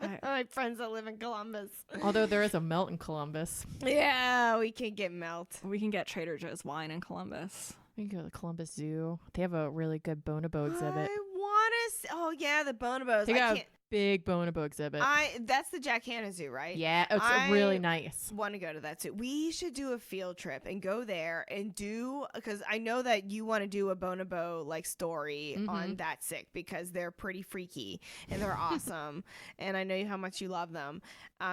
Speaker 3: I-
Speaker 1: My friends that live in Columbus.
Speaker 2: Although there is a melt in Columbus.
Speaker 1: Yeah, we can get melt.
Speaker 3: We can get Trader Joe's wine in Columbus.
Speaker 2: We can go to the Columbus Zoo. They have a really good bonobo exhibit.
Speaker 1: I want to. Oh yeah, the bonobos.
Speaker 2: They
Speaker 1: I
Speaker 2: got a
Speaker 1: can't.
Speaker 2: big bonobo exhibit.
Speaker 1: That's the Jack Hanna Zoo, right?
Speaker 2: Yeah, it's
Speaker 1: I-
Speaker 2: really nice.
Speaker 1: Want to go to that too. We should do a field trip and go there and do, because I know that you want to do a bonobo like story on That Sick because they're pretty freaky and they're awesome, and I know how much you love them.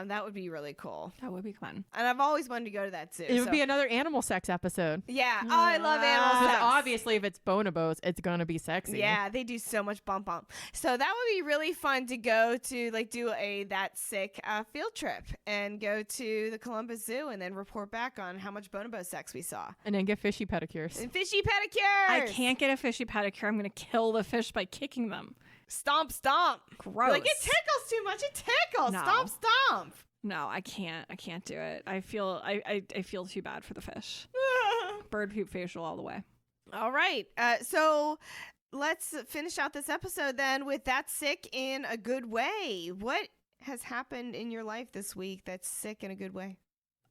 Speaker 1: That would be really cool,
Speaker 3: That would be fun.
Speaker 1: and I've always wanted to go to that zoo.
Speaker 2: It would be another animal sex episode.
Speaker 1: yeah. Oh, I love animal
Speaker 2: Because
Speaker 1: sex.
Speaker 2: obviously, if it's bonobos, it's gonna be sexy.
Speaker 1: Yeah, they do so much bump. So that would be really fun to go to, like, do a That Sick field trip and go to the Columbus Zoo and then report back on how much bonobo sex we saw.
Speaker 2: And then get fishy pedicures.
Speaker 1: And fishy pedicures.
Speaker 3: I can't get a fishy pedicure. I'm gonna kill the fish by kicking them.
Speaker 1: Stomp, stomp.
Speaker 3: Gross.
Speaker 1: Like, it tickles too much. It tickles.
Speaker 3: No.
Speaker 1: Stomp, stomp.
Speaker 3: No, I can't. I can't do it. I feel too bad for the fish. Bird poop facial all the way.
Speaker 1: All right. So let's finish out this episode then with That Sick in a Good Way. What has happened in your life this week that's sick in a good way?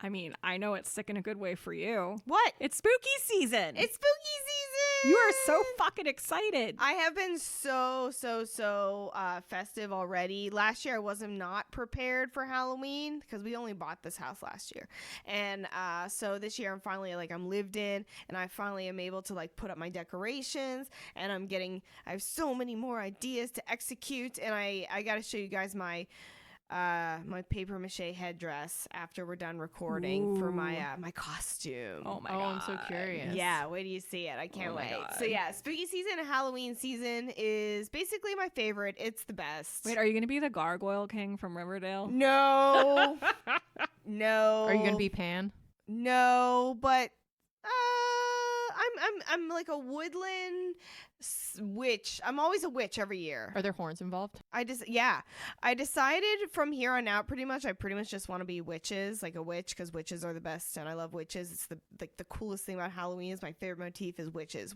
Speaker 3: I mean, I know it's sick in a good way for you.
Speaker 1: What?
Speaker 3: It's spooky season.
Speaker 1: It's spooky season.
Speaker 3: You are so fucking excited.
Speaker 1: I have been so festive already. Last year I wasn't not prepared for Halloween because we only bought this house last year, and so this year I'm finally I'm lived in, and I finally am able to like put up my decorations, and I have so many more ideas to execute, and I got to show you guys my paper mache headdress after we're done recording for my my costume.
Speaker 3: Oh my
Speaker 2: Oh,
Speaker 3: god.
Speaker 2: I'm so curious.
Speaker 1: Yeah, wait till you see it. I can't
Speaker 3: Oh my
Speaker 1: wait.
Speaker 3: God.
Speaker 1: So yeah, spooky season and Halloween season is basically my favorite. It's the best.
Speaker 3: Wait, are you gonna be the Gargoyle King from Riverdale?
Speaker 1: No. No.
Speaker 2: Are you gonna be Pan?
Speaker 1: No, but I'm like a woodland witch. I'm always a witch every year.
Speaker 2: Are there horns involved?
Speaker 1: I decided from here on out I pretty much just want to be witches, like a witch, because witches are the best and I love witches. It's the coolest thing about Halloween is my favorite motif is witches,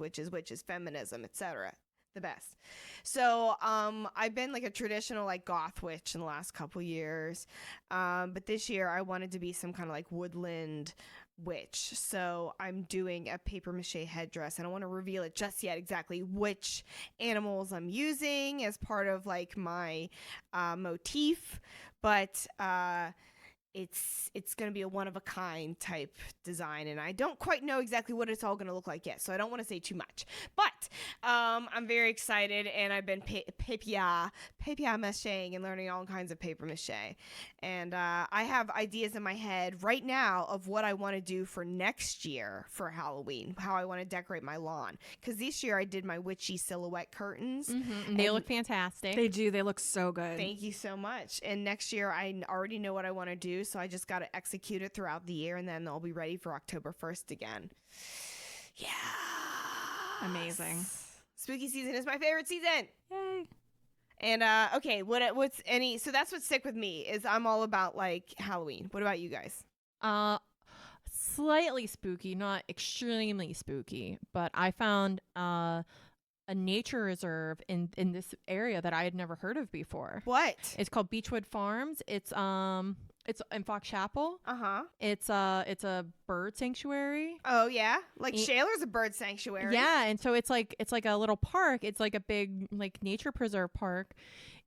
Speaker 1: feminism, etc. The best. So I've been like a traditional like goth witch in the last couple years, but this year I wanted to be some kind of like woodland witch. So I'm doing a paper mache headdress. I don't want to reveal it just yet exactly which animals I'm using as part of like my motif, but it's going to be a one-of-a-kind type design, and I don't quite know exactly what it's all going to look like yet, so I don't want to say too much. But I'm very excited, and I've been papier maching and learning all kinds of paper mache. And I have ideas in my head right now of what I want to do for next year for Halloween, how I want to decorate my lawn. Because this year I did my witchy silhouette curtains.
Speaker 2: And they look fantastic.
Speaker 3: They do. They look so good.
Speaker 1: Thank you so much. And next year, I already know what I want to do, so I just got to execute it throughout the year, and then I'll be ready for October 1st again. Yeah.
Speaker 3: Amazing.
Speaker 1: Spooky season is my favorite season.
Speaker 3: Yay.
Speaker 1: And okay, so that's what's sick with me is I'm all about like Halloween. What about you guys?
Speaker 2: Slightly spooky, not extremely spooky, but I found a nature reserve in this area that I had never heard of before.
Speaker 1: What?
Speaker 2: It's called Beechwood Farms. It's in Fox Chapel.
Speaker 1: Uh-huh.
Speaker 2: It's a bird sanctuary.
Speaker 1: Oh yeah, like Shaler's a bird sanctuary.
Speaker 2: Yeah, and so it's like a little park. It's like a big like nature preserve park,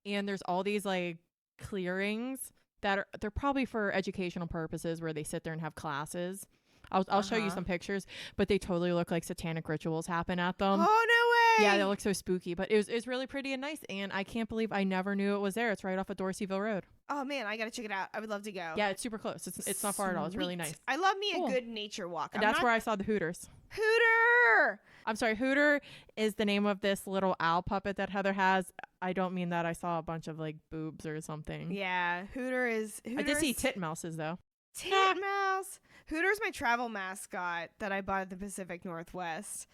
Speaker 2: and there's all these like clearings that they're probably for educational purposes where they sit there and have classes. I'll show you some pictures, but they totally look like satanic rituals happen at them.
Speaker 1: Oh no way!
Speaker 2: Yeah, they look so spooky, but it was really pretty and nice, and I can't believe I never knew it was there. It's right off of Dorseyville Road.
Speaker 1: Oh man, I gotta check it out. I would love to go.
Speaker 2: Yeah, it's super close. It's not far at all. It's really
Speaker 1: Sweet.
Speaker 2: nice.
Speaker 1: I love me
Speaker 2: Cool.
Speaker 1: a good nature walk.
Speaker 2: And that's where I saw the Hooters.
Speaker 1: Hooter.
Speaker 2: I'm sorry, Hooter is the name of this little owl puppet that Heather has. I don't mean that I saw a bunch of like boobs or something.
Speaker 1: Yeah, Hooter is.
Speaker 2: I did see titmouses though.
Speaker 1: Titmouse. Hooter's my travel mascot that I bought at the Pacific Northwest.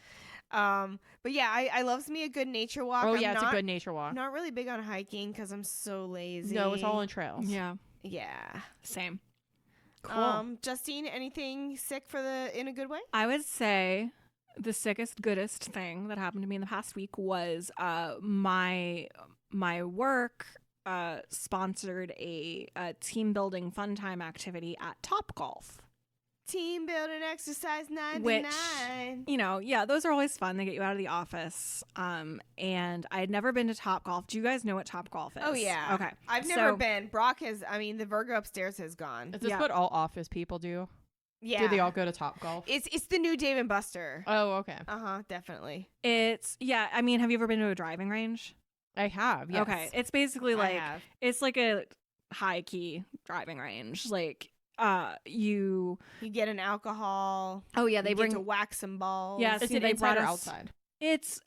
Speaker 1: But yeah, I loves me a good nature walk.
Speaker 2: Oh yeah, it's a good nature walk.
Speaker 1: Not really big on hiking because I'm so lazy.
Speaker 2: No, it's all in trails.
Speaker 3: Yeah.
Speaker 1: Yeah.
Speaker 3: Same.
Speaker 2: Cool.
Speaker 1: Justine, anything sick in a good way?
Speaker 3: I would say the sickest, goodest thing that happened to me in the past week was my work sponsored a team building fun time activity at Topgolf.
Speaker 1: Team building exercise 99.
Speaker 3: Which, yeah, those are always fun. They get you out of the office. And I had never been to Topgolf. Do you guys know what Topgolf is?
Speaker 1: Oh, yeah.
Speaker 3: Okay.
Speaker 1: I've never been. Brock the Virgo upstairs has gone.
Speaker 2: Is this what all office people do?
Speaker 1: Yeah.
Speaker 2: Do they all go to Topgolf?
Speaker 1: It's the new Dave and Buster.
Speaker 2: Oh, okay.
Speaker 1: Definitely.
Speaker 3: Have you ever been to a driving range?
Speaker 2: I have, yes.
Speaker 3: Okay. It's basically it's like a high key driving range. Like, you
Speaker 1: get an alcohol.
Speaker 3: Oh yeah, they bring
Speaker 1: to whack some balls.
Speaker 3: Yeah,
Speaker 2: is it inside or outside?
Speaker 3: It's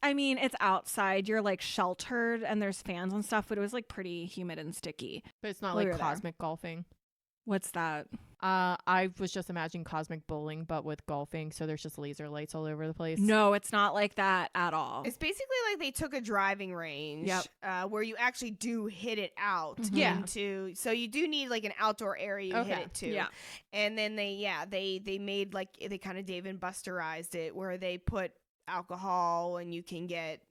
Speaker 3: outside. You're like sheltered and there's fans and stuff, but it was like pretty humid and sticky.
Speaker 2: But it's not like cosmic golfing.
Speaker 3: What's that?
Speaker 2: I was just imagining cosmic bowling, but with golfing. So there's just laser lights all over the place.
Speaker 3: No, it's not like that at all.
Speaker 1: It's basically like they took a driving range, where you actually do hit it out into. So you do need like an outdoor area you hit it to.
Speaker 3: Yeah,
Speaker 1: and then they made they kind of Dave and Busterized it where they put alcohol and you can get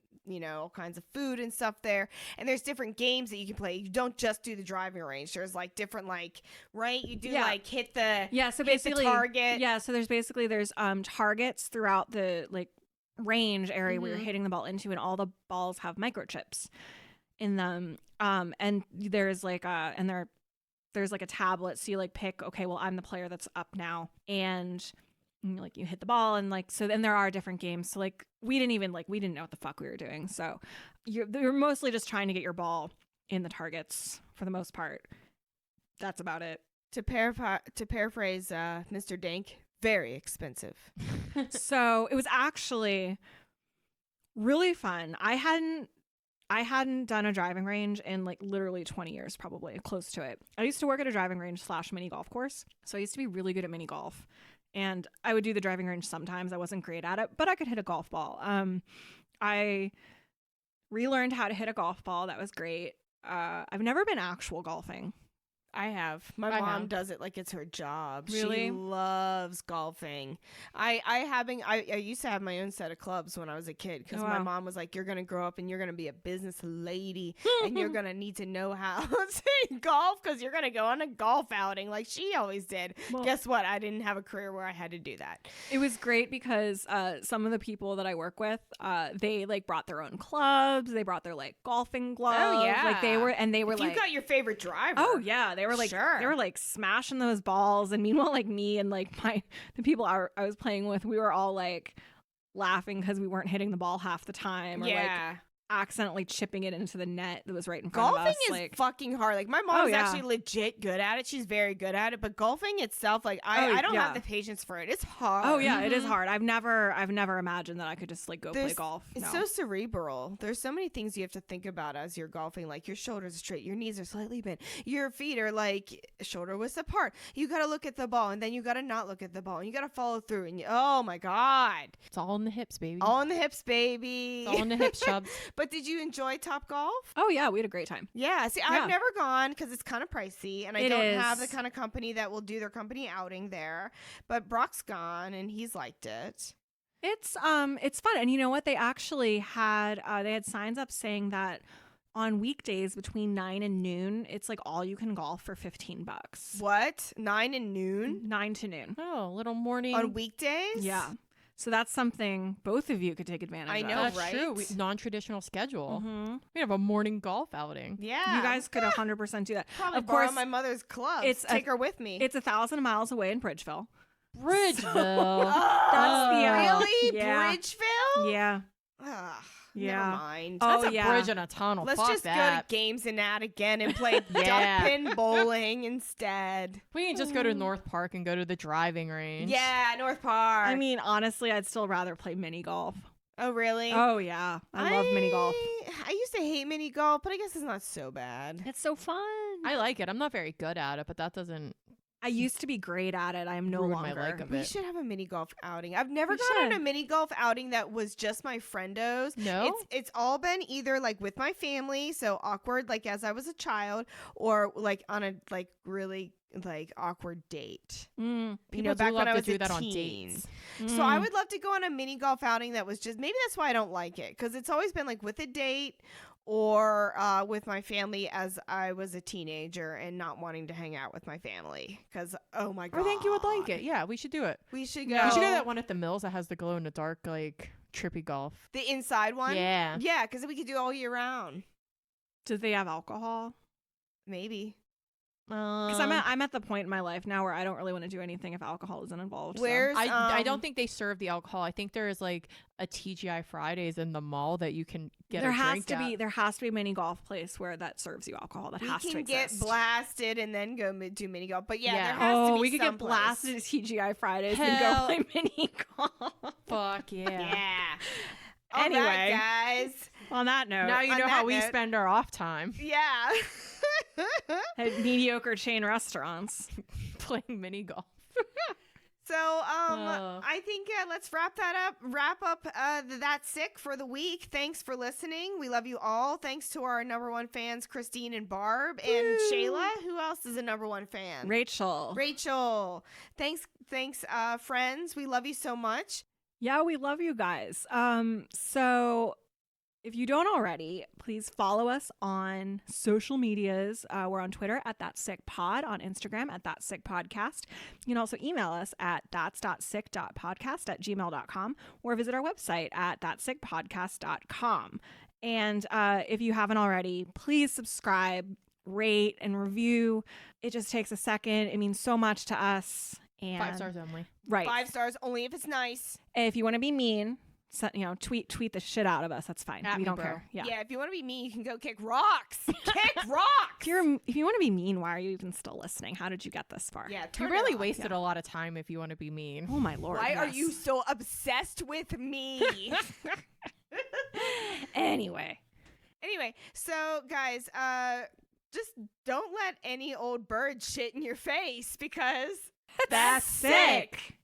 Speaker 1: all kinds of food and stuff there, and there's different games that you can play. You don't just do the driving range. There's like different you do hit the
Speaker 3: basically
Speaker 1: the target.
Speaker 3: So there's targets throughout the like range area where you're hitting the ball into, and all the balls have microchips in them, and there's there's like a tablet, so you like pick, okay, well, I'm the player that's up now, and like you hit the ball, and like so then there are different games. So like we didn't know what the fuck we were doing. So you're mostly just trying to get your ball in the targets for the most part. That's about it.
Speaker 1: To paraphrase Mr. Dank, very expensive.
Speaker 3: So it was actually really fun. I hadn't done a driving range in like literally 20 years, probably close to it. I used to work at a driving range / mini golf course, so I used to be really good at mini golf. And I would do the driving range sometimes. I wasn't great at it, but I could hit a golf ball. I relearned how to hit a golf ball. That was great. I've never been actual golfing.
Speaker 1: I have. My mom does it like it's her job.
Speaker 3: Really?
Speaker 1: She loves golfing. I used to have my own set of clubs when I was a kid because my mom was like, you're going to grow up and you're going to be a business lady and you're going to need to know how to golf because you're going to go on a golf outing like she always did. Well, guess what? I didn't have a career where I had to do that.
Speaker 3: It was great because some of the people that I work with, they like brought their own clubs. They brought their like golfing gloves.
Speaker 1: Oh, yeah.
Speaker 3: Like they were
Speaker 1: you got your favorite driver.
Speaker 3: Oh, yeah. They were like, they were like smashing those balls, and meanwhile, like me and like the people I was playing with, we were all like laughing because we weren't hitting the ball half the time, or like accidentally chipping it into the net that was right in front of us.
Speaker 1: Golfing is fucking hard. Like my mom is actually legit good at it. She's very good at it. But golfing itself, like I don't have the patience for it. It's hard.
Speaker 3: Oh yeah, it is hard. I've never imagined that I could just like go play golf.
Speaker 1: It's so cerebral. There's so many things you have to think about as you're golfing. Like your shoulders are straight, your knees are slightly bent, your feet are like shoulder widths apart. You got to look at the ball, and then you got to not look at the ball, and you got to follow through. And oh my god,
Speaker 2: it's all in the hips, baby.
Speaker 1: All in the hips, baby.
Speaker 2: It's all in the hips, Chubbs.
Speaker 1: But did you enjoy Top Golf?
Speaker 3: Oh yeah, we had a great time.
Speaker 1: Yeah, see, I've never gone because it's kind of pricey, and I don't have the kind of company that will do their company outing there. But Brock's gone, and he's liked it.
Speaker 3: It's fun. And you know what? They actually had they had signs up saying that on weekdays between 9 and noon, it's like all you can golf for $15.
Speaker 1: What? 9 and noon?
Speaker 3: 9 to noon.
Speaker 2: Oh, little morning.
Speaker 1: On weekdays?
Speaker 3: Yeah. So that's something both of you could take advantage
Speaker 1: I
Speaker 3: of.
Speaker 1: know,
Speaker 2: That's
Speaker 1: right?
Speaker 2: true. Non-traditional schedule.
Speaker 3: Mhm.
Speaker 2: We have a morning golf outing.
Speaker 1: Yeah.
Speaker 3: You guys could 100% do that.
Speaker 1: probably
Speaker 3: of
Speaker 1: borrow
Speaker 3: course,
Speaker 1: my mother's clubs.
Speaker 3: it's
Speaker 1: Take her with me.
Speaker 3: It's 1,000 miles away in Bridgeville.
Speaker 2: Bridgeville.
Speaker 3: That's the
Speaker 1: really?
Speaker 3: yeah.
Speaker 1: Bridgeville?
Speaker 3: Yeah.
Speaker 1: Ugh,
Speaker 3: Yeah.
Speaker 1: Never mind.
Speaker 3: Oh,
Speaker 2: That's a
Speaker 3: yeah.
Speaker 2: bridge and a tunnel.
Speaker 1: Let's
Speaker 2: Fuck
Speaker 1: just go to
Speaker 2: that.
Speaker 1: Games and That again and play
Speaker 2: Yeah.
Speaker 1: duck pin bowling instead.
Speaker 2: We can just go to North Park and go to the driving range.
Speaker 1: Yeah, North Park.
Speaker 3: I mean, honestly, I'd still rather play mini golf.
Speaker 1: oh really?
Speaker 3: Oh, yeah. I love mini golf.
Speaker 1: I used to hate mini golf, but I guess it's not so bad.
Speaker 3: It's so fun.
Speaker 2: I like it. I'm not very good at it, but that doesn't
Speaker 3: I used to be great at it. I am no
Speaker 2: ruin my
Speaker 3: longer.
Speaker 2: like of
Speaker 1: We
Speaker 2: it.
Speaker 1: should have a mini golf outing. I've never
Speaker 3: We
Speaker 1: gone on
Speaker 3: should.
Speaker 1: a mini golf outing that was just my friendos.
Speaker 2: No?
Speaker 1: It's all been either like with my family, so awkward like as I was a child, or like on a like really like awkward date.
Speaker 3: Mm.
Speaker 2: People
Speaker 1: know,
Speaker 2: do
Speaker 1: back
Speaker 2: love
Speaker 1: when I
Speaker 2: to
Speaker 1: was
Speaker 2: do
Speaker 1: a
Speaker 2: that on
Speaker 1: teen.
Speaker 2: dates.
Speaker 1: So I would love to go on a mini golf outing that was just maybe that's why I don't like it, because it's always been like with a date or with my family as I was a teenager and not wanting to hang out with my family because oh my god,
Speaker 2: I think you would like it. Yeah, we should do it.
Speaker 1: We should go.
Speaker 3: No.
Speaker 2: We should go to that one at the Mills that has the glow in the dark, like trippy golf.
Speaker 1: The inside one.
Speaker 2: Yeah.
Speaker 1: Yeah, because we could do all year round.
Speaker 3: Do they have alcohol?
Speaker 1: Maybe.
Speaker 3: Because I'm at the point in my life now where I don't really want to do anything if alcohol isn't involved. so.
Speaker 1: Where's
Speaker 2: I don't think they serve the alcohol. I think there is like a TGI Fridays in the mall that you can get
Speaker 3: there
Speaker 2: a
Speaker 3: has
Speaker 2: drink
Speaker 3: to
Speaker 2: at.
Speaker 3: be a mini golf place where that serves you alcohol. That
Speaker 1: we
Speaker 3: has to
Speaker 1: can
Speaker 3: exist.
Speaker 1: get blasted and then go do mini golf. But yeah,
Speaker 2: Yeah.
Speaker 1: there has to be
Speaker 3: we could get
Speaker 1: someplace.
Speaker 3: blasted at TGI Fridays and
Speaker 2: Hell.
Speaker 3: go play mini golf.
Speaker 2: Fuck yeah.
Speaker 1: Yeah. All
Speaker 3: Anyway.
Speaker 1: right, guys.
Speaker 3: On that note,
Speaker 2: Now you
Speaker 1: On
Speaker 2: know
Speaker 1: that
Speaker 2: how we
Speaker 1: note-
Speaker 2: spend our off time
Speaker 1: Yeah.
Speaker 3: at mediocre chain restaurants.
Speaker 2: playing mini golf.
Speaker 1: So, I think let's wrap up That's Sick for the week. Thanks for listening. We love you all. Thanks to our number one fans, Christine and Barb and
Speaker 3: Woo.
Speaker 1: Shayla. Who else is a number one fan?
Speaker 3: Rachel.
Speaker 1: Thanks, friends. We love you so much.
Speaker 3: Yeah, we love you guys. So if you don't already, please follow us on social medias. We're on Twitter at That's Sick Pod, on Instagram at That's Sick Podcast. You can also email us at thats.sick.podcast@gmail.com or visit our website at thatsickpodcast.com. And if you haven't already, please subscribe, rate, and review. It just takes a second. It means so much to us. And
Speaker 2: 5 stars only.
Speaker 3: Right.
Speaker 1: 5 stars only if it's nice.
Speaker 3: If you want to be mean, tweet the shit out of us. That's fine.
Speaker 2: At
Speaker 3: We
Speaker 2: me,
Speaker 3: don't
Speaker 2: bro.
Speaker 3: care. Yeah.
Speaker 1: Yeah, if you want to be mean, you can go kick rocks. Kick rocks.
Speaker 3: If you want to be mean, why are you even still listening? How did you get this far?
Speaker 1: Yeah,
Speaker 2: You
Speaker 1: turn it
Speaker 2: really
Speaker 1: off.
Speaker 2: wasted a lot of time if you want to be mean.
Speaker 3: Oh my lord.
Speaker 1: Why are
Speaker 3: yes.
Speaker 1: you so obsessed with me?
Speaker 3: Anyway.
Speaker 1: Anyway, so guys, just don't let any old bird shit in your face because
Speaker 3: That's sick.